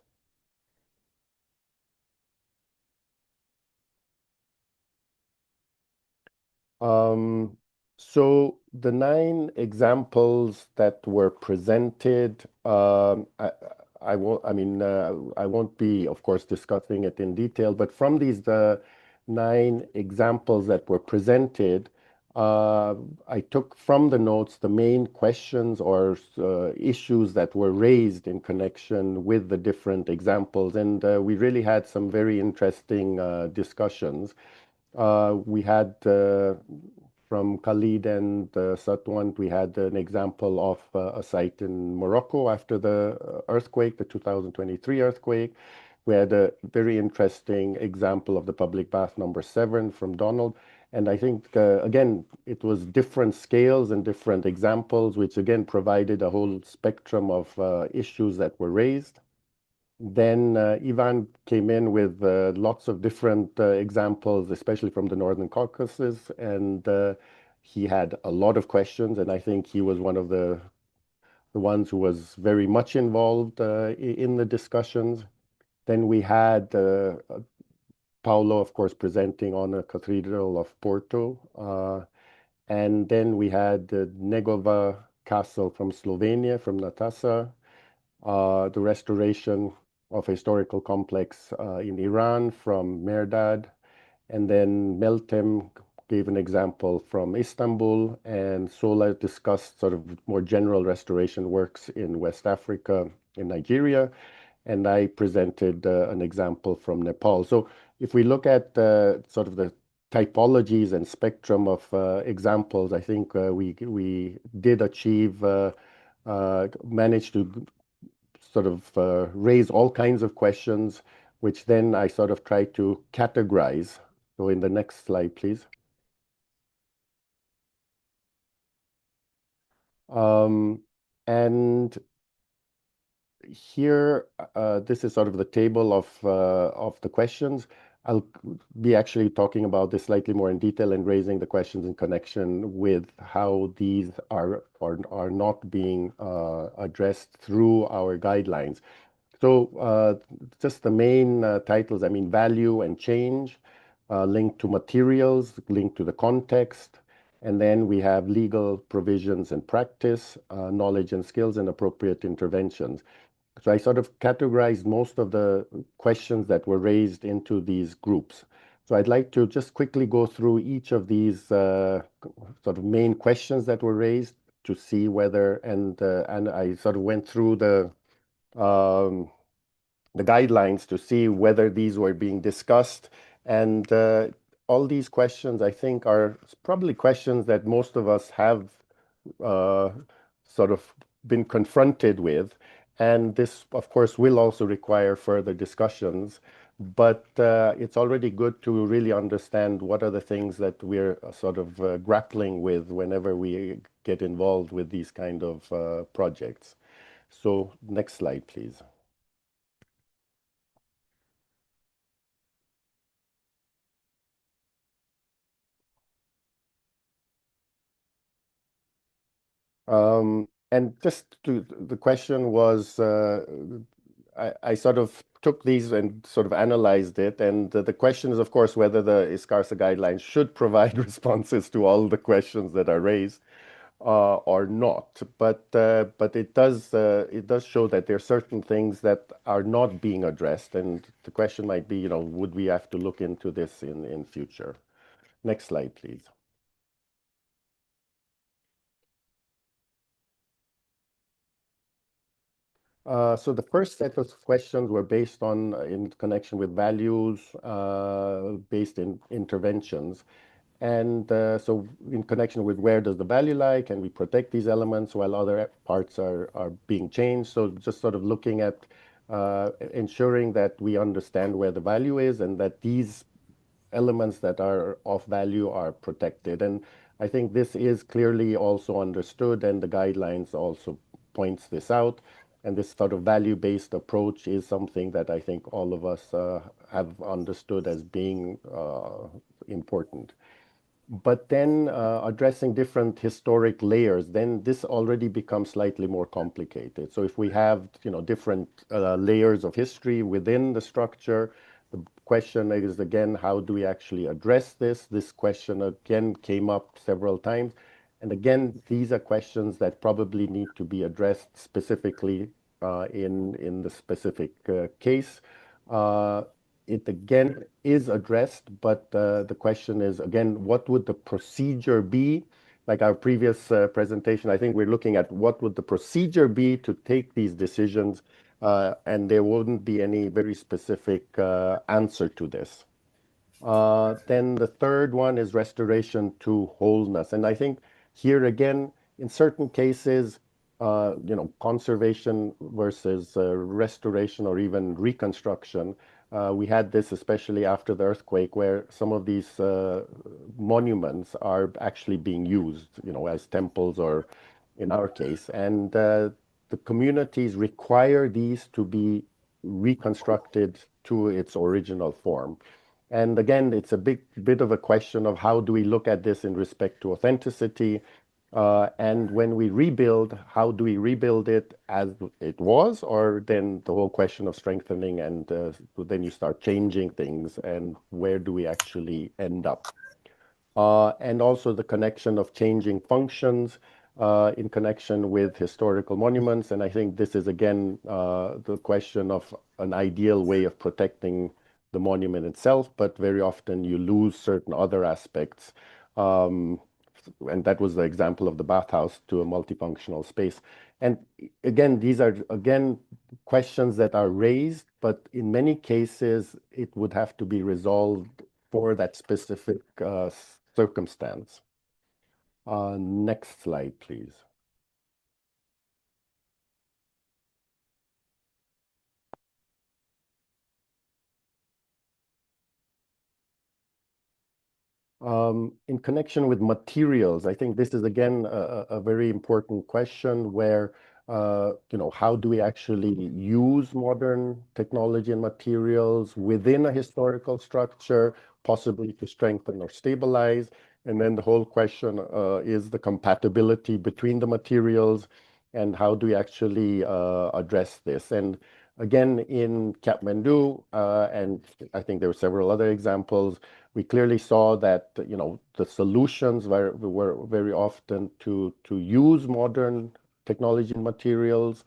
So the 9 examples that were presented, I won't, I won't be, of course, discussing it in detail, but from these 9 examples that were presented, I took from the notes the main questions or issues that were raised in connection with the different examples, and we really had some very interesting discussions. We had from Khalid and Satwant, we had an example of a site in Morocco after the earthquake, the 2023 earthquake. We had a very interesting example of the public bath number 7 from Donald. And I think, again, it was different scales and different examples, which again provided a whole spectrum of issues that were raised. Then Ivan came in with lots of different examples, especially from the Northern Caucasus, and he had a lot of questions, and I think he was one of the ones who was very much involved in the discussions. Then we had Paulo, of course, presenting on a Cathedral of Porto, and then we had Negova Castle from Slovenia, from Natasa, the restoration of a historical complex in Iran from Merdad, and then Meltem gave an example from Istanbul, and Sola discussed sort of more general restoration works in West Africa, in Nigeria, and I presented an example from Nepal. So if we look at sort of the typologies and spectrum of examples, I think we did achieve, managed to sort of raise all kinds of questions, which then I sort of try to categorize. So in the next slide, please. And here, this is sort of the table of the questions. I'll be actually talking about this slightly more in detail and raising the questions in connection with how these are not being addressed through our guidelines. So just the main titles, I mean, value and change, linked to materials, linked to the context, and then we have legal provisions and practice, knowledge and skills, and appropriate interventions. So I sort of categorized most of the questions that were raised into these groups. So I'd like to just quickly go through each of these sort of main questions that were raised to see whether, and I sort of went through um, the guidelines to see whether these were being discussed. And all these questions, I think, are probably questions that most of us have uh, sort of been confronted with. And this, of course, will also require further discussions. But it's already good to really understand what are the things that we're sort of grappling with whenever we get involved with these kind of projects. So next slide, please. And just the question was, I sort of took these and sort of analyzed it. And the question is, of course, whether the ISCARSAH guidelines should provide responses to all the questions that are raised or not. But it does show that there are certain things that are not being addressed. And the question might be, would we have to look into this in future? Next slide, please. So the first set of questions were based on, in connection with values, based in interventions. And so in connection with where does the value lie, can we protect these elements while other parts are being changed? So just sort of looking at ensuring that we understand where the value is and that these elements that are of value are protected. And I think this is clearly also understood, and the guidelines also points this out. And this sort of value-based approach is something that I think all of us have understood as being important. But then addressing different historic layers, then this already becomes slightly more complicated. So if we have, different layers of history within the structure, the question is again, how do we actually address this? This question again came up several times. And again, these are questions that probably need to be addressed specifically in the specific case. It again is addressed, but the question is again, what would the procedure be? Like our previous presentation, I think we're looking at what would the procedure be to take these decisions, and there wouldn't be any very specific answer to this. Then the third one is restoration to wholeness. And I think here again, in certain cases, conservation versus restoration or even reconstruction. We had this especially after the earthquake, where some of these monuments are actually being used, as temples or in our case. And the communities require these to be reconstructed to its original form. And again, it's a bit of a question of how do we look at this in respect to authenticity, and when we rebuild, how do we rebuild it as it was, or then the whole question of strengthening, and then you start changing things, and where do we actually end up? And also the connection of changing functions in connection with historical monuments. And I think this is again the question of an ideal way of protecting the monument itself, but very often you lose certain other aspects. And that was the example of the bathhouse to a multifunctional space. And again, these are questions that are raised, but in many cases it would have to be resolved for that specific circumstance. Next slide, please. In connection with materials, I think this is again a very important question where how do we actually use modern technology and materials within a historical structure, possibly to strengthen or stabilize? And then the whole question is the compatibility between the materials and how do we actually address this? And again, in Kathmandu, and I think there were several other examples, we clearly saw that the solutions were very often to use modern technology and materials,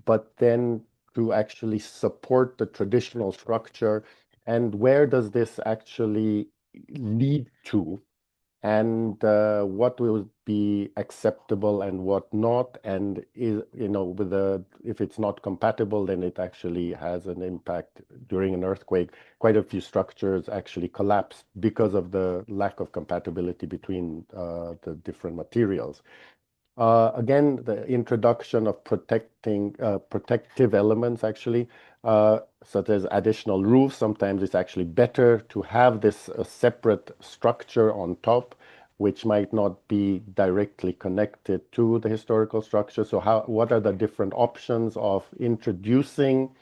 but then to actually support the traditional structure. And where does this actually lead to? And what will be acceptable and what not? And if it's not compatible, then it actually has an impact during an earthquake. Quite a few structures actually collapsed because of the lack of compatibility between the different materials. Again, the introduction of protective elements, actually, such as additional roofs. Sometimes it's actually better to have this separate structure on top, which might not be directly connected to the historical structure. So what are the different options of introducing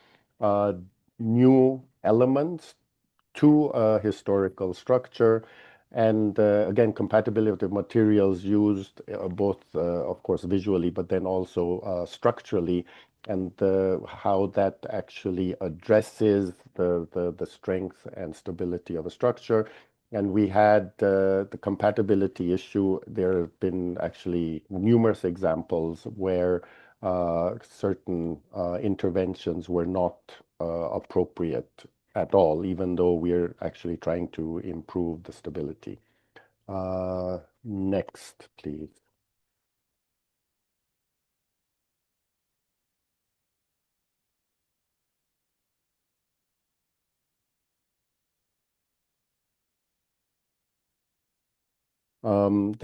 new elements to a historical structure? And again, compatibility of the materials used, both, of course, visually, but then also structurally, and how that actually addresses the strength and stability of a structure. And we had the compatibility issue. There have been actually numerous examples where certain interventions were not appropriate at all, even though we're actually trying to improve the stability. Next, please. Then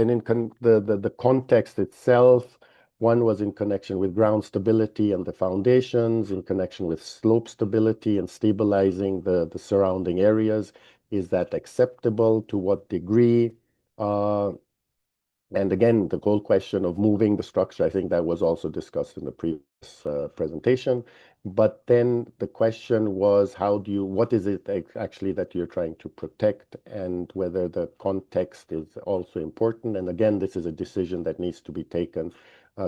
the context itself, one was in connection with ground stability and the foundations, in connection with slope stability and stabilizing the surrounding areas. Is that acceptable? To what degree? And again, the whole question of moving the structure, I think that was also discussed in the previous presentation. But then the question was, what is it actually that you're trying to protect, and whether the context is also important. And again, this is a decision that needs to be taken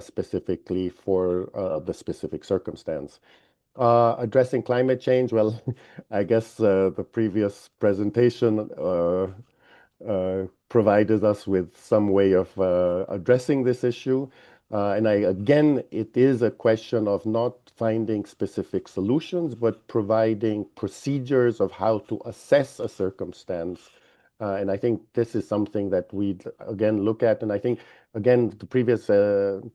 specifically for the specific circumstance. Addressing climate change, well, I guess the previous presentation provided us with some way of addressing this issue. And again, it is a question of not finding specific solutions, but providing procedures of how to assess a circumstance. And I think this is something that we again look at. And I think, again, the previous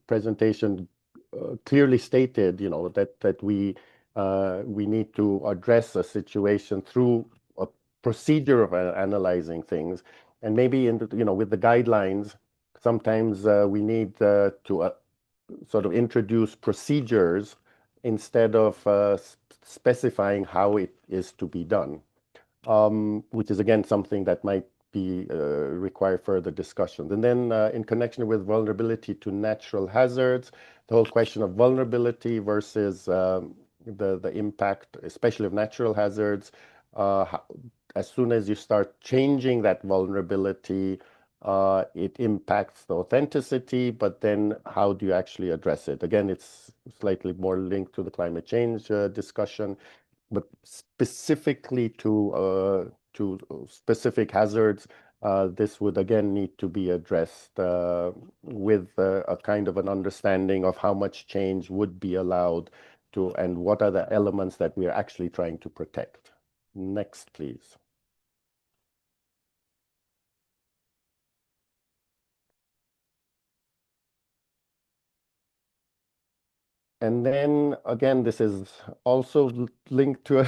presentation clearly stated, that we need to address a situation through a procedure of analyzing things. And maybe with the guidelines, sometimes we need to sort of introduce procedures instead of specifying how it is to be done, which is again something that might be require further discussion. And then in connection with vulnerability to natural hazards, the whole question of vulnerability versus the impact, especially of natural hazards. As soon as you start changing that vulnerability, it impacts the authenticity, but then how do you actually address it? Again, it's slightly more linked to the climate change discussion, but specifically to specific hazards, this would again need to be addressed with a kind of an understanding of how much change would be allowed to, and what are the elements that we are actually trying to protect. Next, please. And then again, this is also linked to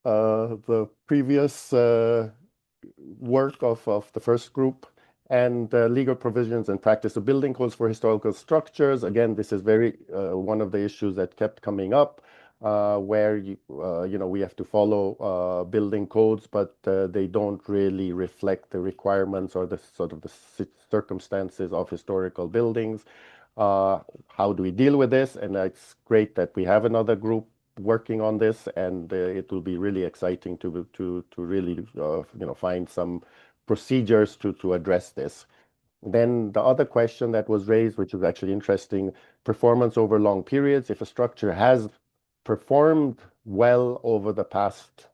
the previous work of the first group, and legal provisions and practice of building codes for historical structures. Again, this is very one of the issues that kept coming up, where we have to follow building codes, but they don't really reflect the requirements or the sort of the circumstances of historical buildings. How do we deal with this? And it's great that we have another group working on this, and it will be really exciting to really find some procedures to address this. Then the other question that was raised, which is actually interesting, performance over long periods. If a structure has performed well over the past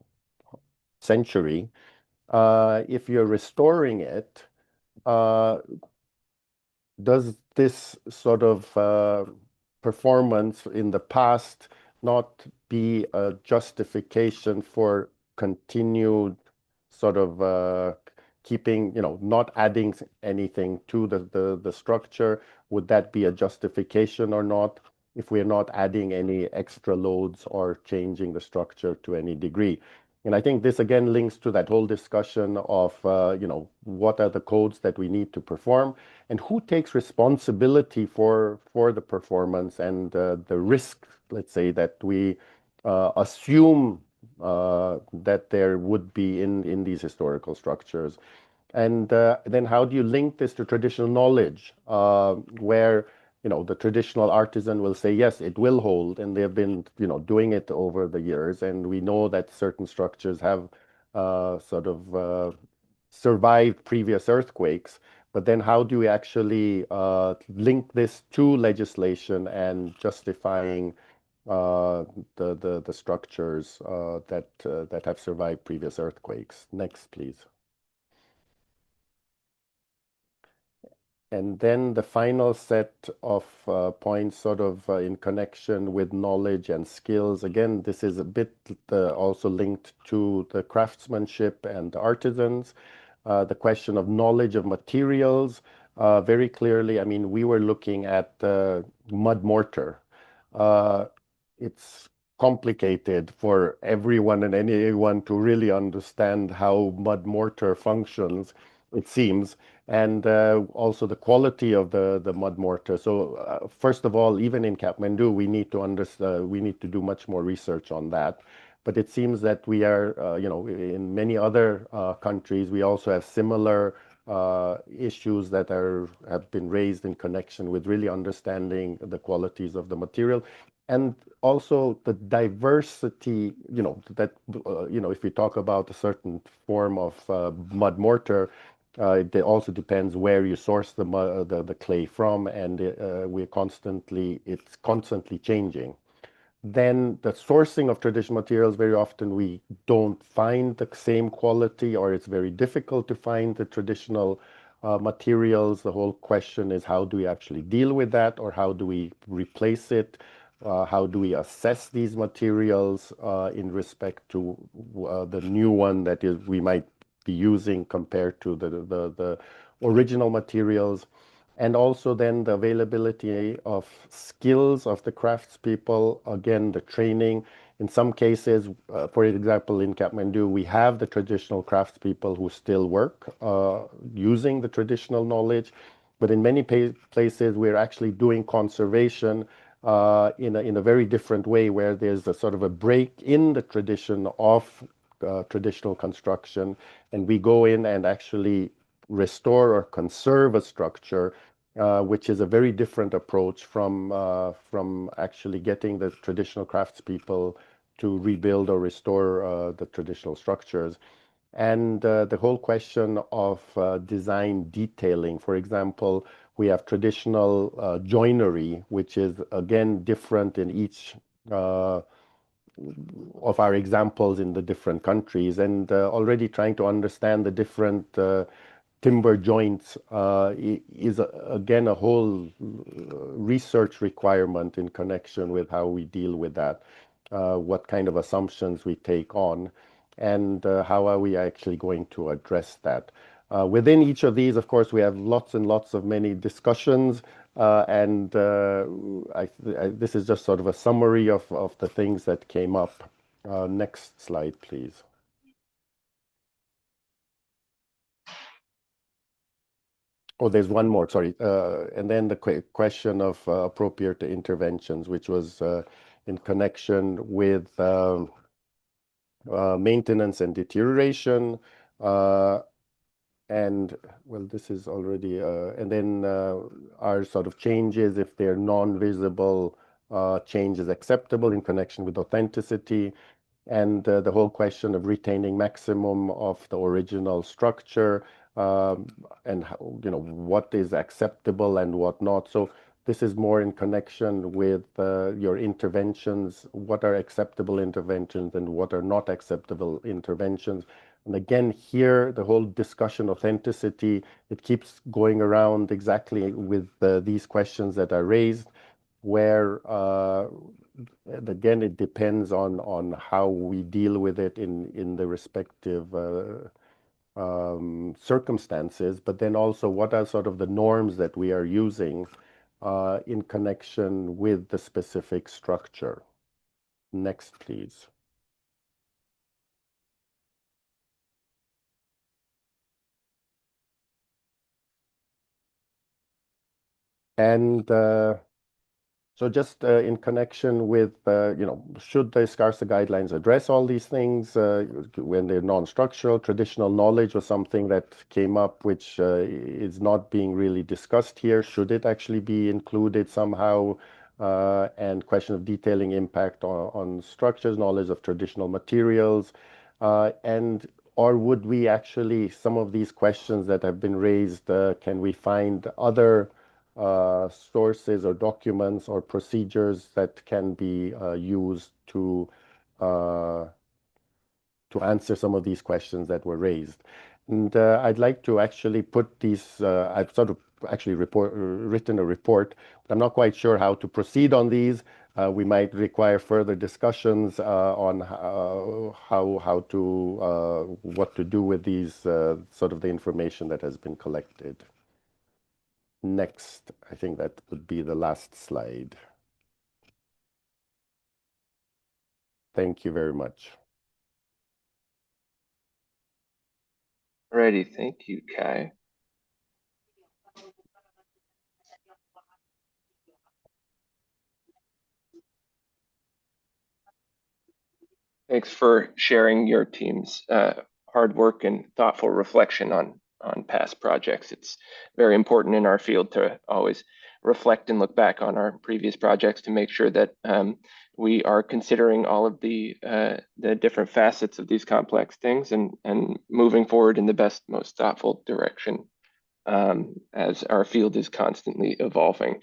century, if you're restoring it, does this sort of performance in the past not be a justification for continued sort of keeping, not adding anything to the structure? Would that be a justification or not if we're not adding any extra loads or changing the structure to any degree? And I think this again links to that whole discussion of, what are the codes that we need to perform, and who takes responsibility for the performance and the risk, let's say, that we assume that there would be in these historical structures. And then how do you link this to traditional knowledge, where the traditional artisan will say, yes, it will hold, and they've been doing it over the years, and we know that certain structures have sort of survived previous earthquakes. But then how do we actually link this to legislation and justifying the structures that have survived previous earthquakes? Next, please. And then the final set of points sort of in connection with knowledge and skills. Again, this is a bit also linked to the craftsmanship and the artisans. The question of knowledge of materials, very clearly, I mean, we were looking at mud mortar. It's complicated for everyone and anyone to really understand how mud mortar functions, it seems, and also the quality of the mud mortar. So first of all, even in Kathmandu, we need to understand, we need to do much more research on that. But it seems that we are, in many other countries, we also have similar issues that have been raised in connection with really understanding the qualities of the material. And also the diversity, that, if we talk about a certain form of mud mortar, it also depends where you source the clay from, and it's constantly changing. Then the sourcing of traditional materials, very often we don't find the same quality, or it's very difficult to find the traditional materials. The whole question is, how do we actually deal with that, or how do we replace it? How do we assess these materials in respect to the new one that we might be using compared to the original materials? And also then the availability of skills of the craftspeople, again, the training. In some cases, for example, in Kathmandu, we have the traditional craftspeople who still work using the traditional knowledge. But in many places, we're actually doing conservation in a very different way, where there's a sort of a break in the tradition of traditional construction, and we go in and actually restore or conserve a structure, which is a very different approach from actually getting the traditional craftspeople to rebuild or restore the traditional structures. And the whole question of design detailing. For example, we have traditional joinery, which is again different in each of our examples in the different countries, and already trying to understand the different timber joints is again a whole research requirement in connection with how we deal with that, what kind of assumptions we take on, and how are we actually going to address that. Within each of these, of course, we have lots and lots of many discussions, and this is just sort of a summary of the things that came up. Next slide, please. Oh, there's one more, sorry. And then the question of appropriate interventions, which was in connection with maintenance and deterioration, And well, this is already, and then are sort of changes, if they're non-visible, changes acceptable in connection with authenticity, and the whole question of retaining maximum of the original structure, and how, what is acceptable and what not. So this is more in connection with your interventions, what are acceptable interventions and what are not acceptable interventions. And again, here, the whole discussion authenticity, it keeps going around exactly with these questions that are raised, where again, it depends on how we deal with it in the respective circumstances, but then also what are sort of the norms that we are using in connection with the specific structure. Next, please. And so just in connection with, should the ISCARSAH guidelines address all these things when they're non-structural? Traditional knowledge was something that came up, which is not being really discussed here. Should it actually be included somehow? And question of detailing impact on structures, knowledge of traditional materials, or would we actually, some of these questions that have been raised, can we find other sources or documents or procedures that can be used to answer some of these questions that were raised. And I'd like to actually put these, I've sort of actually written a report, but I'm not quite sure how to proceed on these. We might require further discussions on what to do with these, sort of the information that has been collected. Next, I think that would be the last slide. Thank you very much. Alrighty, thank you, Kai. Thanks for sharing your team's hard work and thoughtful reflection on past projects. It's very important in our field to always reflect and look back on our previous projects to make sure that we are considering all of the different facets of these complex things and moving forward in the best, most thoughtful direction as our field is constantly evolving.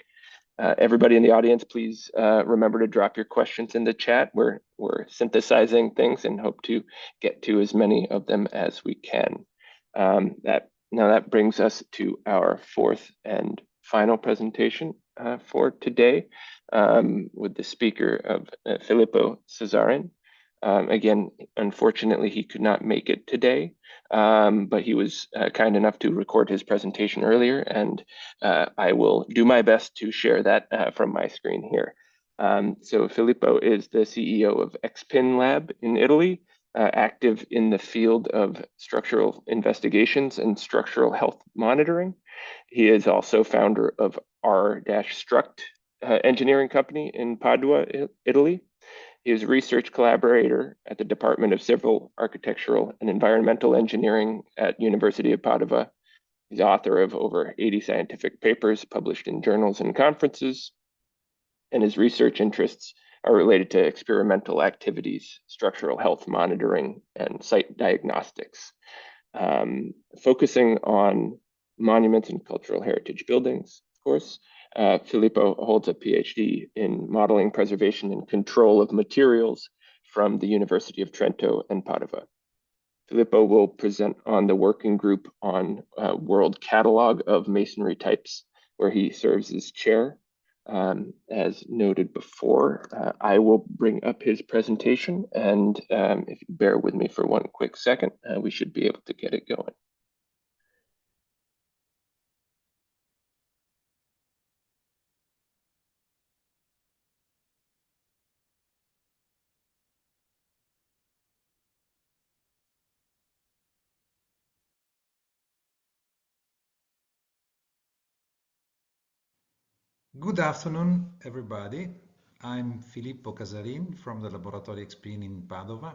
Everybody in the audience, please remember to drop your questions in the chat. We're synthesizing things and hope to get to as many of them as we can. That brings us to our fourth and final presentation for today with the speaker of Filippo Cesarin. Again, unfortunately, he could not make it today, but he was kind enough to record his presentation earlier, and I will do my best to share that from my screen here. So Filippo is the CEO of XPin Lab in Italy, active in the field of structural investigations and structural health monitoring. He is also founder of R-Struct engineering company in Padua, Italy. He is a research collaborator at the Department of Civil, Architectural, and Environmental Engineering at University of Padua. He's author of over 80 scientific papers published in journals and conferences, and his research interests are related to experimental activities, structural health monitoring, and site diagnostics, focusing on monuments and cultural heritage buildings, of course. Filippo holds a PhD in modeling, preservation, and control of materials from the University of Trento and Padua. Filippo will present on the working group on World Catalog of Masonry Types, where he serves as chair. As noted before, I will bring up his presentation, and if you bear with me for one quick second, we should be able to get it going. Good afternoon, everybody. I'm Filippo Casarin from the Laboratory XPin in Padova.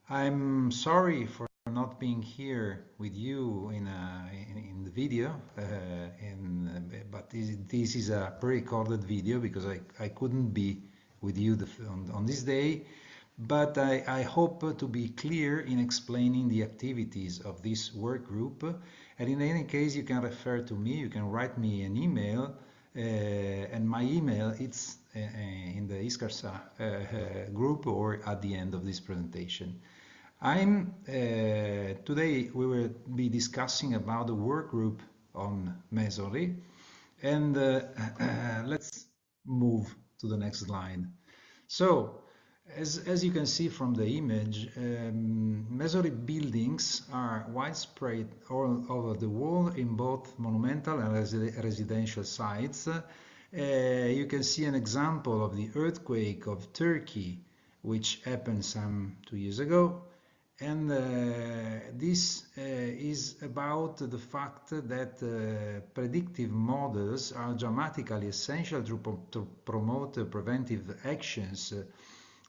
I'm sorry for not being here with you in the video, but this is a pre-recorded video because I couldn't be with you on this day. But I hope to be clear in explaining the activities of this work group. And in any case, you can refer to me, you can write me an email, and my email it's in the ISCARSAH group or at the end of this presentation. Today we will be discussing about the work group on Masonry, and let's move to the next slide. So, as you can see from the image, Masonry buildings are widespread all over the world in both monumental and residential sites. You can see an example of the earthquake of Turkey, which happened some 2 years ago. And this is about the fact that predictive models are dramatically essential to promote preventive actions,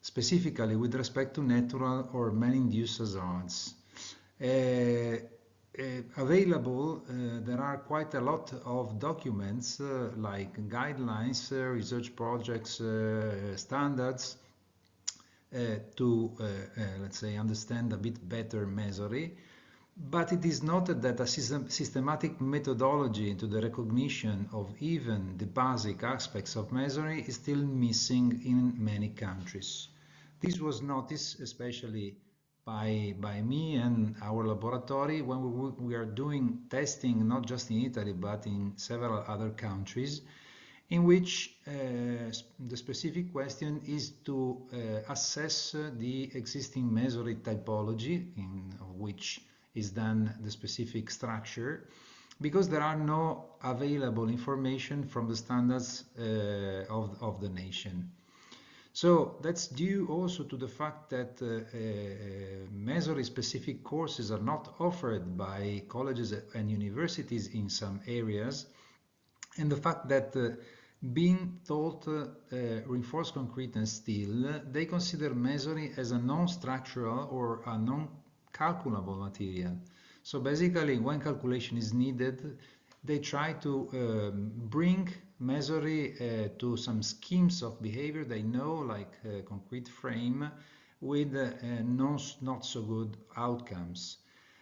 specifically with respect to natural or man-induced hazards. Available, there are quite a lot of documents like guidelines, research projects, standards, to let's say understand a bit better Masonry, but it is noted that a systematic methodology into the recognition of even the basic aspects of Masonry is still missing in many countries. This was noticed especially by me and our laboratory when we are doing testing not just in Italy but in several other countries, in which the specific question is to assess the existing Masonry typology, in which is done the specific structure, because there are no available information from the standards of the nation. So that's due also to the fact that Masonry specific courses are not offered by colleges and universities in some areas, and the fact that being taught reinforced concrete and steel, they consider Masonry as a non-structural or a non-calculable material. So basically, when calculation is needed, they try to bring Masonry to some schemes of behavior they know, like concrete frame, with not so good outcomes.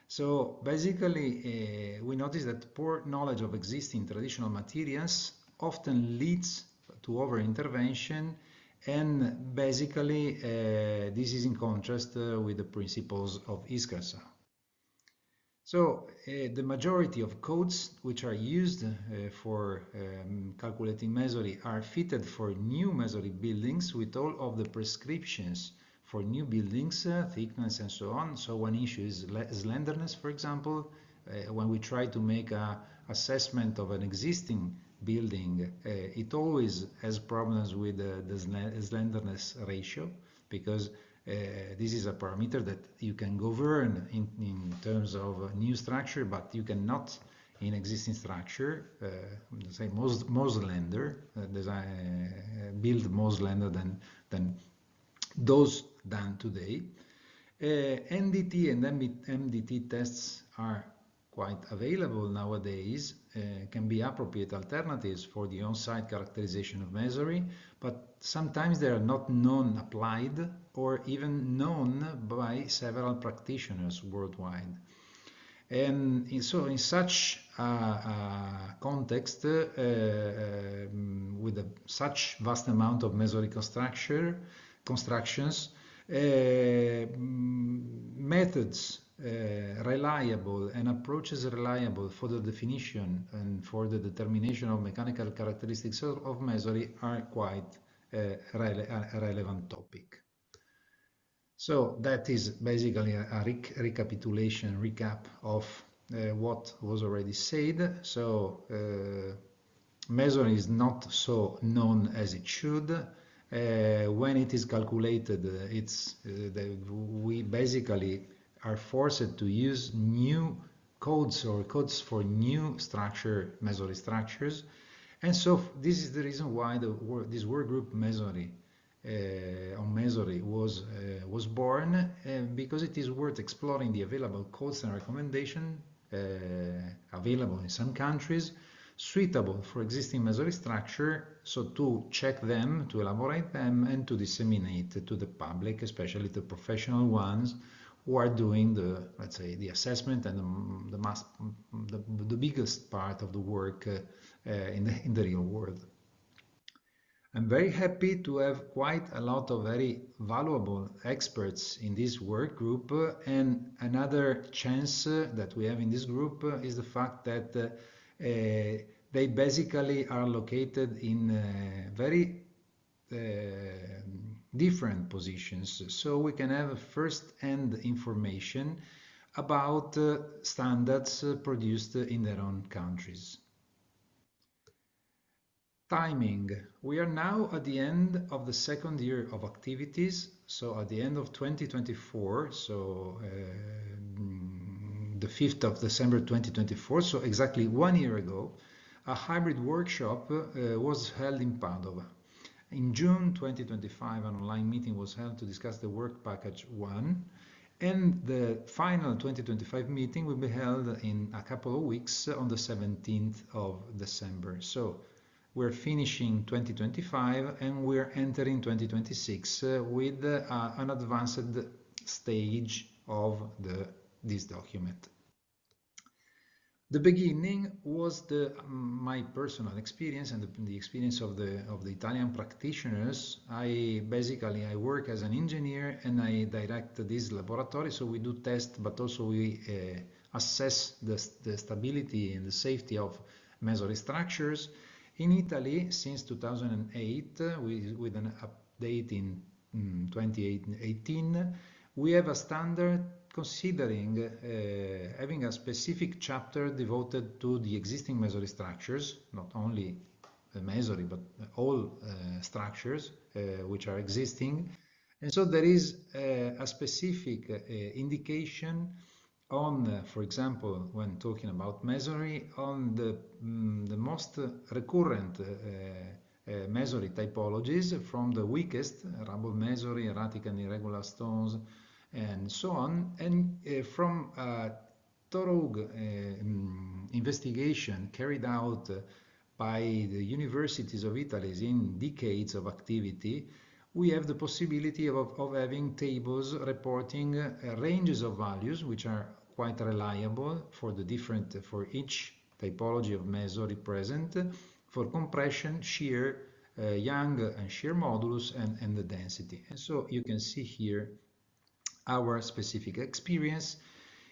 So basically, we notice that poor knowledge of existing traditional materials often leads to over-intervention, and basically this is in contrast with the principles of ISCARSAH. So the majority of codes which are used for calculating Masonry are fitted for new Masonry buildings with all of the prescriptions for new buildings, thickness and so on. So one issue is slenderness, for example. When we try to make an assessment of an existing building, it always has problems with the slenderness ratio, because this is a parameter that you can govern in terms of new structure, but you cannot in existing structure. Say more slender, build more slender than those done today. NDT and MDT tests are quite available nowadays, can be appropriate alternatives for the on-site characterization of Masonry, but sometimes they are not known applied or even known by several practitioners worldwide. And so in such a context, with such vast amount of Masonry constructions, methods reliable and approaches reliable for the definition and for the determination of mechanical characteristics of Masonry are quite a relevant topic. So that is basically a recap of what was already said. So Masonry is not so known as it should. When it is calculated, we basically are forced to use new codes or codes for new Masonry structures, and so this is the reason why this work group Masonry on Mesori was born, because it is worth exploring the available codes and recommendations available in some countries, suitable for existing Mesori structure, so to check them, to elaborate them, and to disseminate to the public, especially the professional ones who are doing the, let's say, the assessment and the biggest part of the work in the real world. I'm very happy to have quite a lot of very valuable experts in this work group, and another chance that we have in this group is the fact that they basically are located in very different positions, so we can have first-hand information about standards produced in their own countries. Timing. We are now at the end of the second year of activities, so at the end of 2024, so the 5th of December 2024, so exactly 1 year ago, a hybrid workshop was held in Padova. In June 2025, an online meeting was held to discuss the work package 1, and the final 2025 meeting will be held in a couple of weeks on the 17th of December. So we're finishing 2025 and we're entering 2026 with an advanced stage of this document. The beginning was my personal experience and the experience of the Italian practitioners. I work as an engineer and I direct this laboratory, so we do tests, but also we assess the stability and the safety of Mesori structures. In Italy, since 2008, with an update in 2018, we have a standard considering having a specific chapter devoted to the existing Mesori structures, not only the Mesori, but all structures which are existing. And so there is a specific indication on, for example, when talking about Mesori, on the most recurrent Mesori typologies, from the weakest, rubble Mesori, erratic and irregular stones, and so on, and from a thorough investigation carried out by the universities of Italy in decades of activity, we have the possibility of having tables reporting ranges of values which are quite reliable for each typology of Mesori present, for compression, shear, Young and shear modulus, and the density. And so you can see here our specific experience.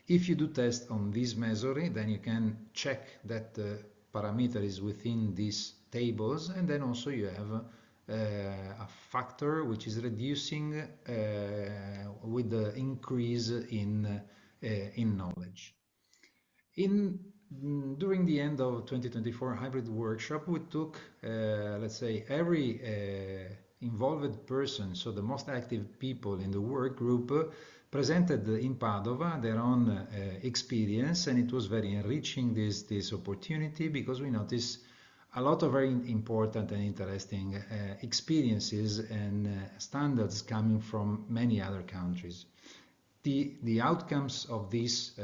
If you do test on this Mesori, then you can check that the parameter is within these tables, and then also you have a factor which is reducing with the increase in knowledge. During the end of 2024 hybrid workshop, we took, let's say, every involved person, so the most active people in the work group, presented in Padova their own experience, and it was very enriching, this opportunity, because we noticed a lot of very important and interesting experiences and standards coming from many other countries. The outcomes of this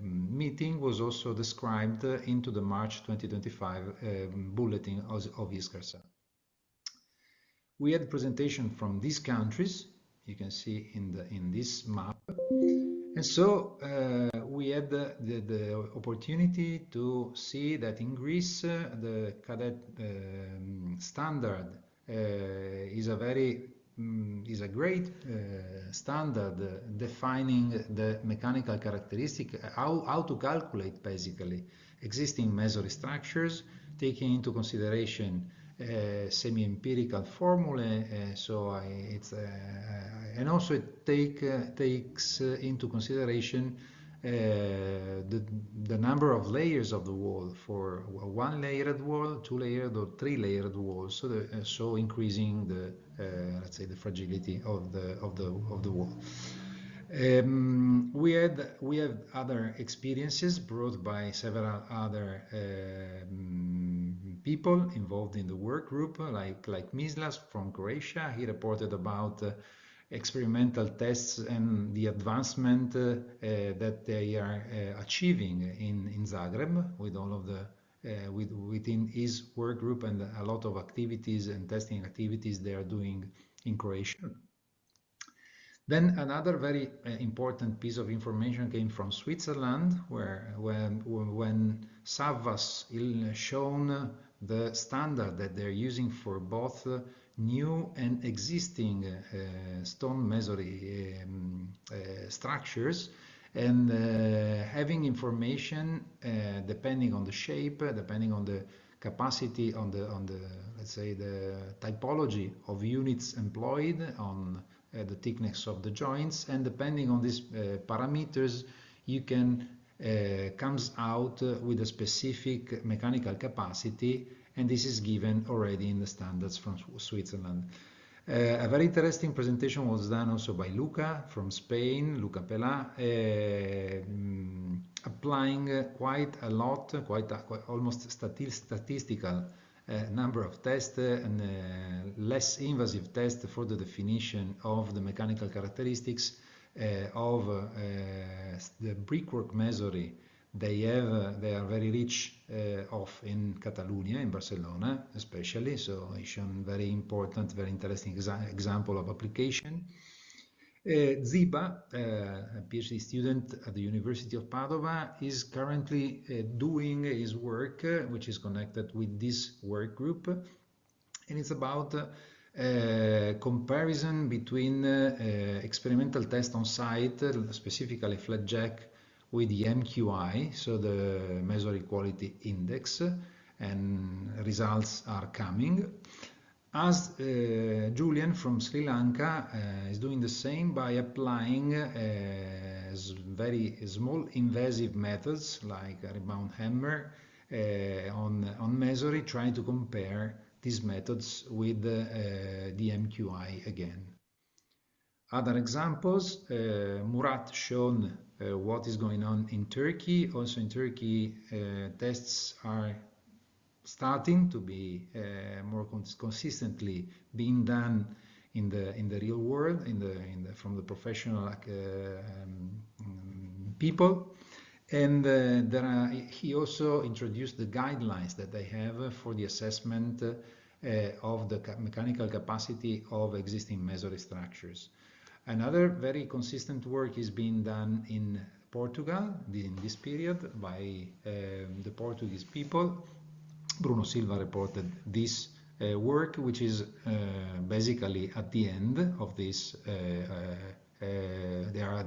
meeting was also described into the March 2025 bulletin of ISCARSAH. We had presentation from these countries, you can see in this map, and so we had the opportunity to see that in Greece the cadet standard is a great standard defining the mechanical characteristic, how to calculate basically existing Mesori structures, taking into consideration semi-empirical formulae. And also it takes into consideration the number of layers of the wall, for a one-layered wall, two-layered or three-layered wall, so increasing the let's say the fragility of the wall. We have other experiences brought by several other people involved in the work group, like Mislas from Croatia. He reported about experimental tests and the advancement that they are achieving in Zagreb with all of the within his work group, and a lot of activities and testing activities they are doing in Croatia. Then another very important piece of information came from Switzerland, where when Savvas shown the standard that they're using for both new and existing stone masonry structures, and having information depending on the shape, depending on the capacity, on the let's say the typology of units employed, on the thickness of the joints, and depending on these parameters, you can comes out with a specific mechanical capacity, and this is given already in the standards from Switzerland. A very interesting presentation was done also by Luca from Spain, Luca Pelà, applying quite a lot, quite almost statistical number of tests and less invasive tests for the definition of the mechanical characteristics of the brickwork masonry they are very rich of in Catalonia, in Barcelona especially, so it's shown very important, very interesting example of application. Ziba, a PhD student at the University of Padova, is currently doing his work, which is connected with this work group, and it's about comparison between experimental test on site, specifically flat jack, with the MQI, so the Masonry Quality Index, and results are coming. As Julian from Sri Lanka is doing the same by applying very small invasive methods like a rebound hammer on masonry, trying to compare these methods with the MQI again. Other examples, Murat shown what is going on in Turkey. Also in Turkey, tests are starting to be more consistently being done in the real world, from the professional people. And he also introduced the guidelines that they have for the assessment of the mechanical capacity of existing masonry structures. Another very consistent work is being done in Portugal in this period by the Portuguese people. Bruno Silva reported this work, which is basically at the end of this, they are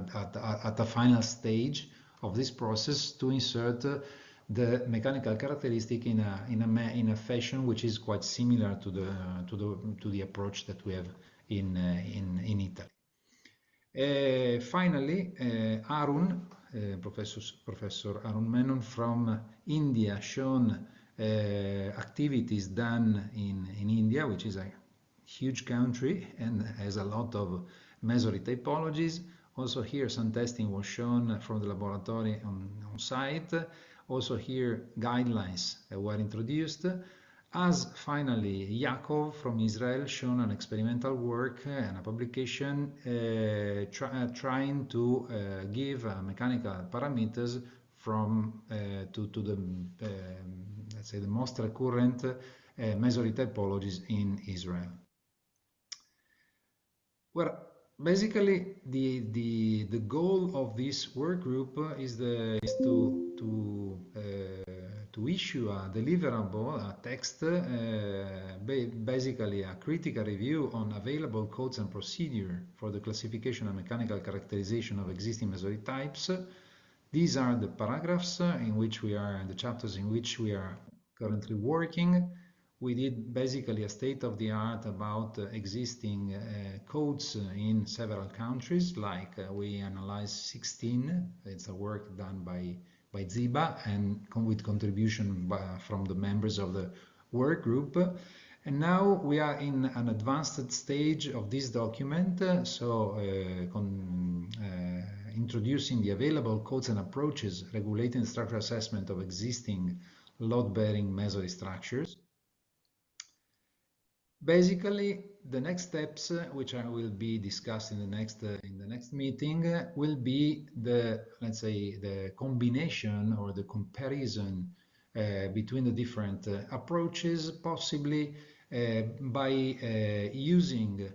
at the final stage of this process to insert the mechanical characteristic in a fashion which is quite similar to the approach that we have in Italy. Finally, Arun, Professor Arun Menon from India, shown activities done in India, which is a huge country and has a lot of masonry typologies. Also here some testing was shown from the laboratory on site. Also here guidelines were introduced. As finally Yaakov from Israel shown an experimental work and a publication trying to give mechanical parameters from to the let's say the most recurrent masonry typologies in Israel. Well, basically the goal of this work group is to issue a deliverable, a text, basically a critical review on available codes and procedure for the classification and mechanical characterization of existing masonry types. These are the paragraphs in which we are, the chapters in which we are currently working. We did basically a state-of-the-art about existing codes in several countries, like we analyzed 16. It's a work done by Ziba and with contribution from the members of the work group. And now we are in an advanced stage of this document, introducing the available codes and approaches regulating the structural assessment of existing load-bearing masonry structures. Basically, the next steps, which I will be discussed in the next meeting, will be the, let's say, the combination or the comparison between the different approaches, possibly by using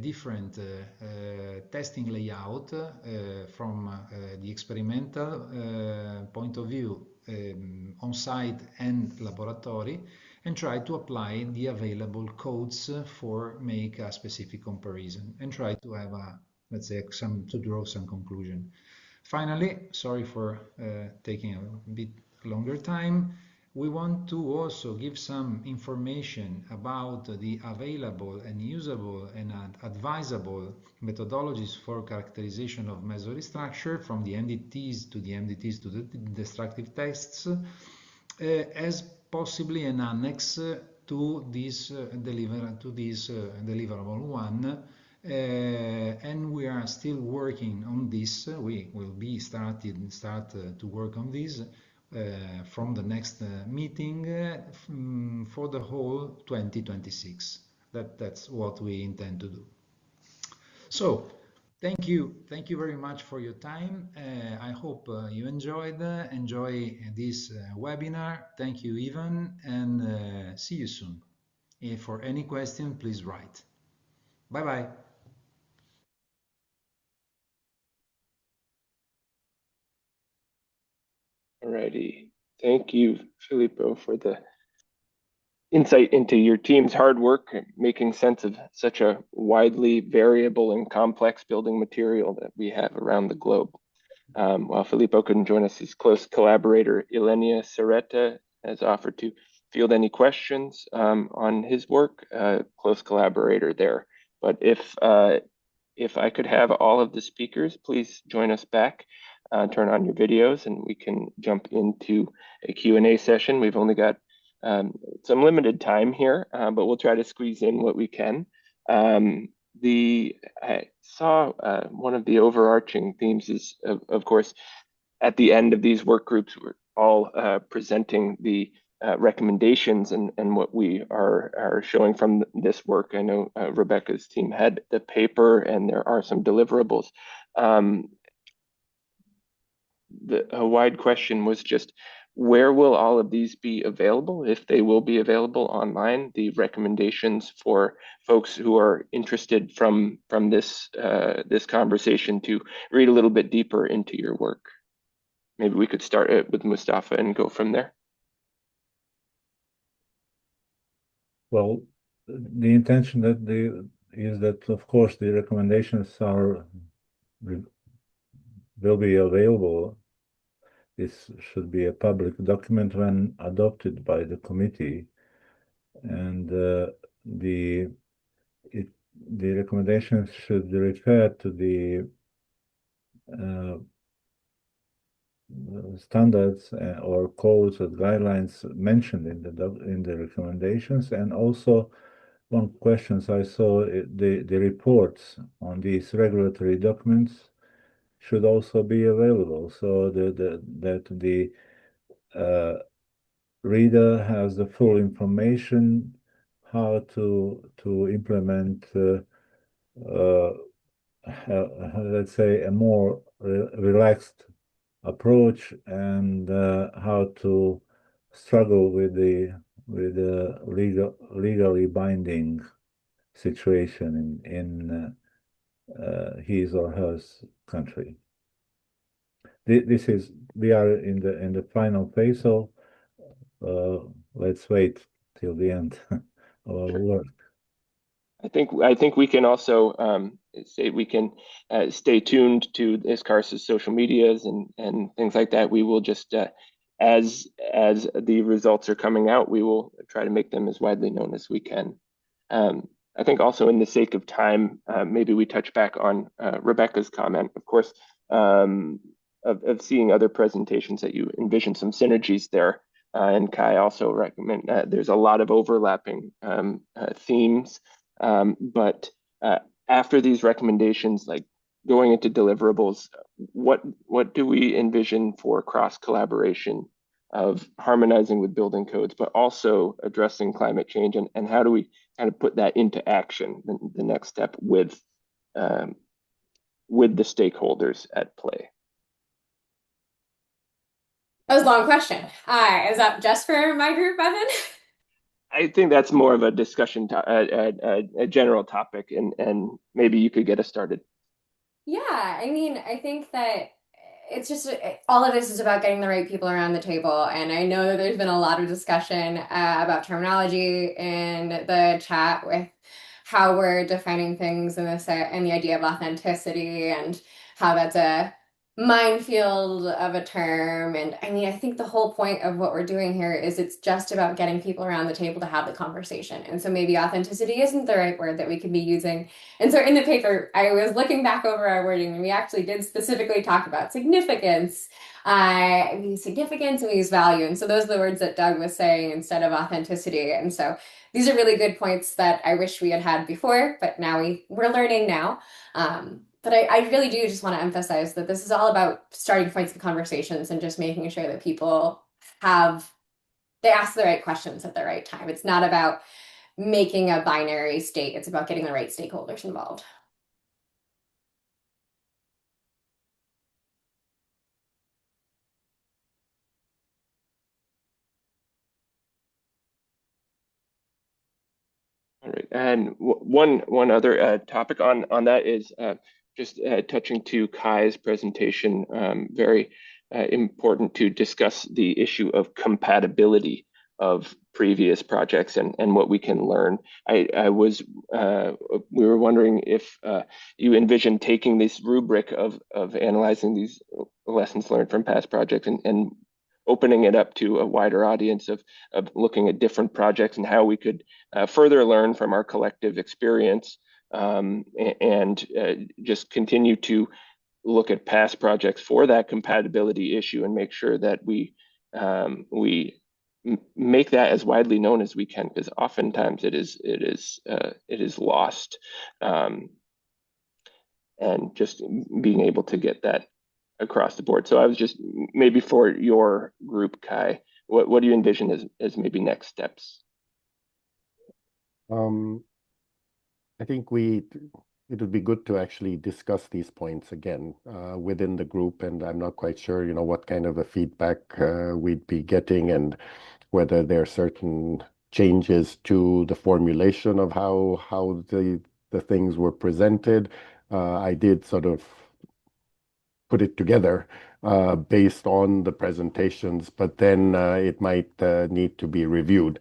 different testing layout from the experimental point of view, on-site and laboratory, and try to apply the available codes for make a specific comparison and try to have a, let's say, to draw some conclusion. Finally, sorry for taking a bit longer time, we want to also give some information about the available and usable and advisable methodologies for characterization of mesory structure, from the MDTs to the destructive tests, as possibly an annex to this deliverable one. And we are still working on this. We will be start to work on this from the next meeting for the whole 2026. That's what we intend to do. So thank you very much for your time. I hope you enjoy this webinar. Thank you, Ivan, and see you soon. If for any question, please write. Bye bye. Alrighty. Thank you, Filippo, for the insight into your team's hard work making sense of such a widely variable and complex building material that we have around the globe. While Filippo couldn't join us, his close collaborator, Ilenia Serreta, has offered to field any questions on his work, close collaborator there. But if I could have all of the speakers, please join us back, turn on your videos, and we can jump into a Q&A session. We've only got some limited time here, but we'll try to squeeze in what we can. I saw one of the overarching themes is, of course, at the end of these work groups, we're all presenting the recommendations and what we are showing from this work. I know Rebecca's team had the paper, and there are some deliverables. A wide question was just, where will all of these be available, if they will be available online, the recommendations for folks who are interested from this this conversation to read a little bit deeper into your work? Maybe we could start it with Mustafa and go from there. Well, the intention is that, of course, the recommendations will be available. This should be a public document when adopted by the committee, and the recommendations should refer to the standards or codes or guidelines mentioned in the recommendations. And also, one question I saw, the reports on these regulatory documents should also be available, so that the reader has the full information how to implement let's say a more relaxed approach, and how to struggle with the legally binding situation in his or her country. We are in the final phase, so let's wait till the end of our work. I think we can also say we can stay tuned to ISCARSAH's social medias and things like that. We will just as the results are coming out, we will try to make them as widely known as we can. I think also, in the sake of time, maybe we touch back on Rebecca's comment, of course, of seeing other presentations that you envision some synergies there. And Kai also recommend there's a lot of overlapping themes. But after these recommendations, like going into deliverables, what do we envision for cross collaboration of harmonizing with building codes, but also addressing climate change, and how do we kind of put that into action, the next step with the stakeholders at play? That was a long question. Is that just for my group, Evan? I think that's more of a discussion, a general topic, and maybe you could get us started. Yeah, I mean, I think that it's just all of this is about getting the right people around the table. And I know that there's been a lot of discussion about terminology in the chat with how we're defining things in this and the idea of authenticity and how that's a minefield of a term. And I mean, I think the whole point of what we're doing here is it's just about getting people around the table to have the conversation. And so maybe authenticity isn't the right word that we could be using. And so in the paper, I was looking back over our wording, and we actually did specifically talk about significance. We use significance and we use value. And so those are the words that Doug was saying instead of authenticity. And so these are really good points that I wish we had had before, but now we're learning now. But I really do just want to emphasize that this is all about starting points of conversations and just making sure that people they ask the right questions at the right time. It's not about making a binary state. It's about getting the right stakeholders involved. All right, and one other topic on that is just touching to Kai's presentation. Very important to discuss the issue of compatibility of previous projects and what we can learn. We were wondering if you envision taking this rubric of analyzing these lessons learned from past projects and opening it up to a wider audience of looking at different projects and how we could further learn from our collective experience, and just continue to look at past projects for that compatibility issue and make sure that we make that as widely known as we can, because oftentimes it is lost, and just being able to get that across the board. So I was just, maybe for your group, Kai, what do you envision as maybe next steps? I think it would be good to actually discuss these points again within the group, and I'm not quite sure, what kind of a feedback we'd be getting, and whether there are certain changes to the formulation of how the things were presented. I did sort of put it together based on the presentations, but then it might need to be reviewed.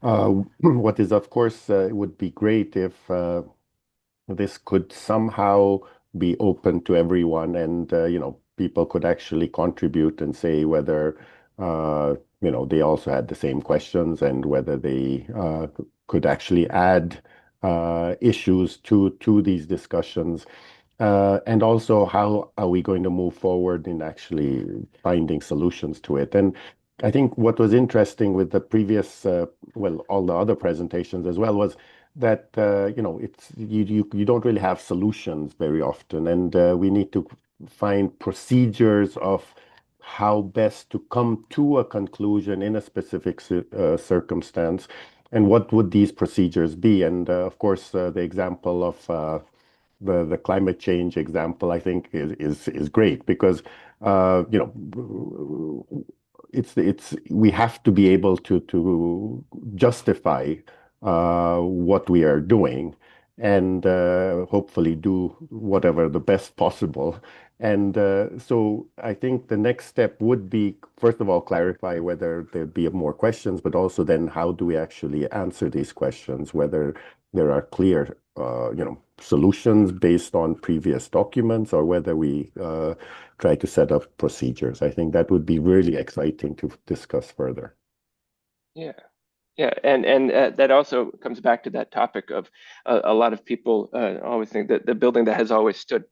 What is, of course, it would be great if this could somehow be open to everyone, and people could actually contribute and say whether they also had the same questions, and whether they could actually add issues to these discussions. And also, how are we going to move forward in actually finding solutions to it? And I think what was interesting with the previous, all the other presentations as well, was that it's you don't really have solutions very often, and we need to find procedures of how best to come to a conclusion in a specific circumstance, and what would these procedures be. And of course, the example of the climate change example, I think, is great, because it's we have to be able to justify what we are doing, and hopefully do whatever the best possible. And so I think the next step would be, first of all, clarify whether there'd be more questions, but also then how do we actually answer these questions, whether there are clear solutions based on previous documents, or whether we try to set up procedures. I think that would be really exciting to discuss further. Yeah. Yeah, and that also comes back to that topic of a lot of people always think that the building that has always stood.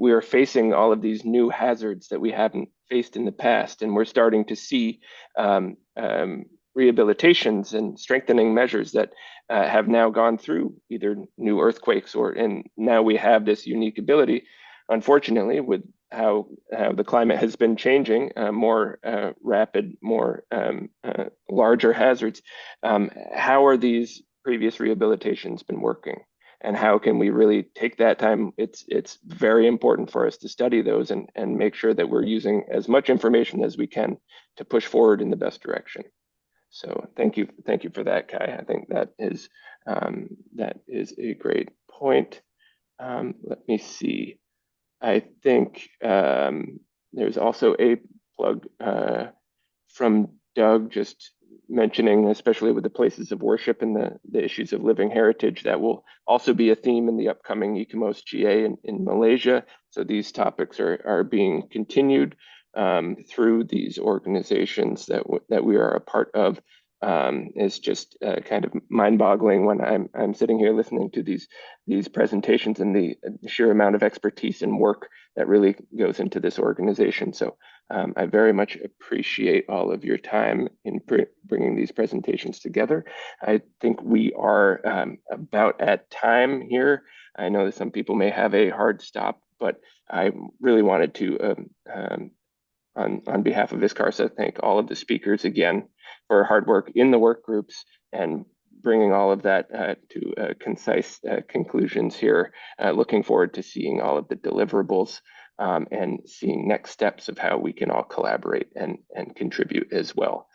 We are facing all of these new hazards that we haven't faced in the past, and we're starting to see rehabilitations and strengthening measures that have now gone through either new earthquakes and now we have this unique ability, unfortunately, with how the climate has been changing, more rapid, more larger hazards. How are these previous rehabilitations been working? And how can we really take that time? It's very important for us to study those and make sure that we're using as much information as we can to push forward in the best direction. So thank you for that, Kai. I think that is a great point. Let me see. I think there's also a plug from Doug just mentioning, especially with the places of worship and the issues of living heritage, that will also be a theme in the upcoming ICOMOS GA in Malaysia. So these topics are being continued through these organizations that we are a part of. Is just kind of mind-boggling when I'm sitting here listening to these presentations and the sheer amount of expertise and work that really goes into this organization. So I very much appreciate all of your time in bringing these presentations together. I think we are about at time here. I know that some people may have a hard stop, but I really wanted to on behalf of ISCARSAH, thank all of the speakers again for hard work in the work groups and bringing all of that to concise conclusions here. Looking forward to seeing all of the deliverables and seeing next steps of how we can all collaborate and contribute as well.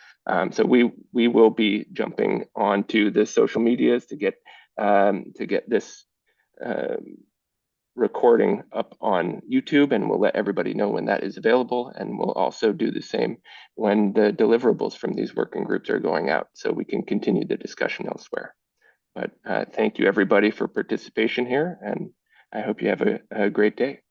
So we will be jumping onto the social medias to get this recording up on YouTube, and we'll let everybody know when that is available. And we'll also do the same when the deliverables from these working groups are going out, so we can continue the discussion elsewhere. But thank you everybody for participation here, and I hope you have a great day.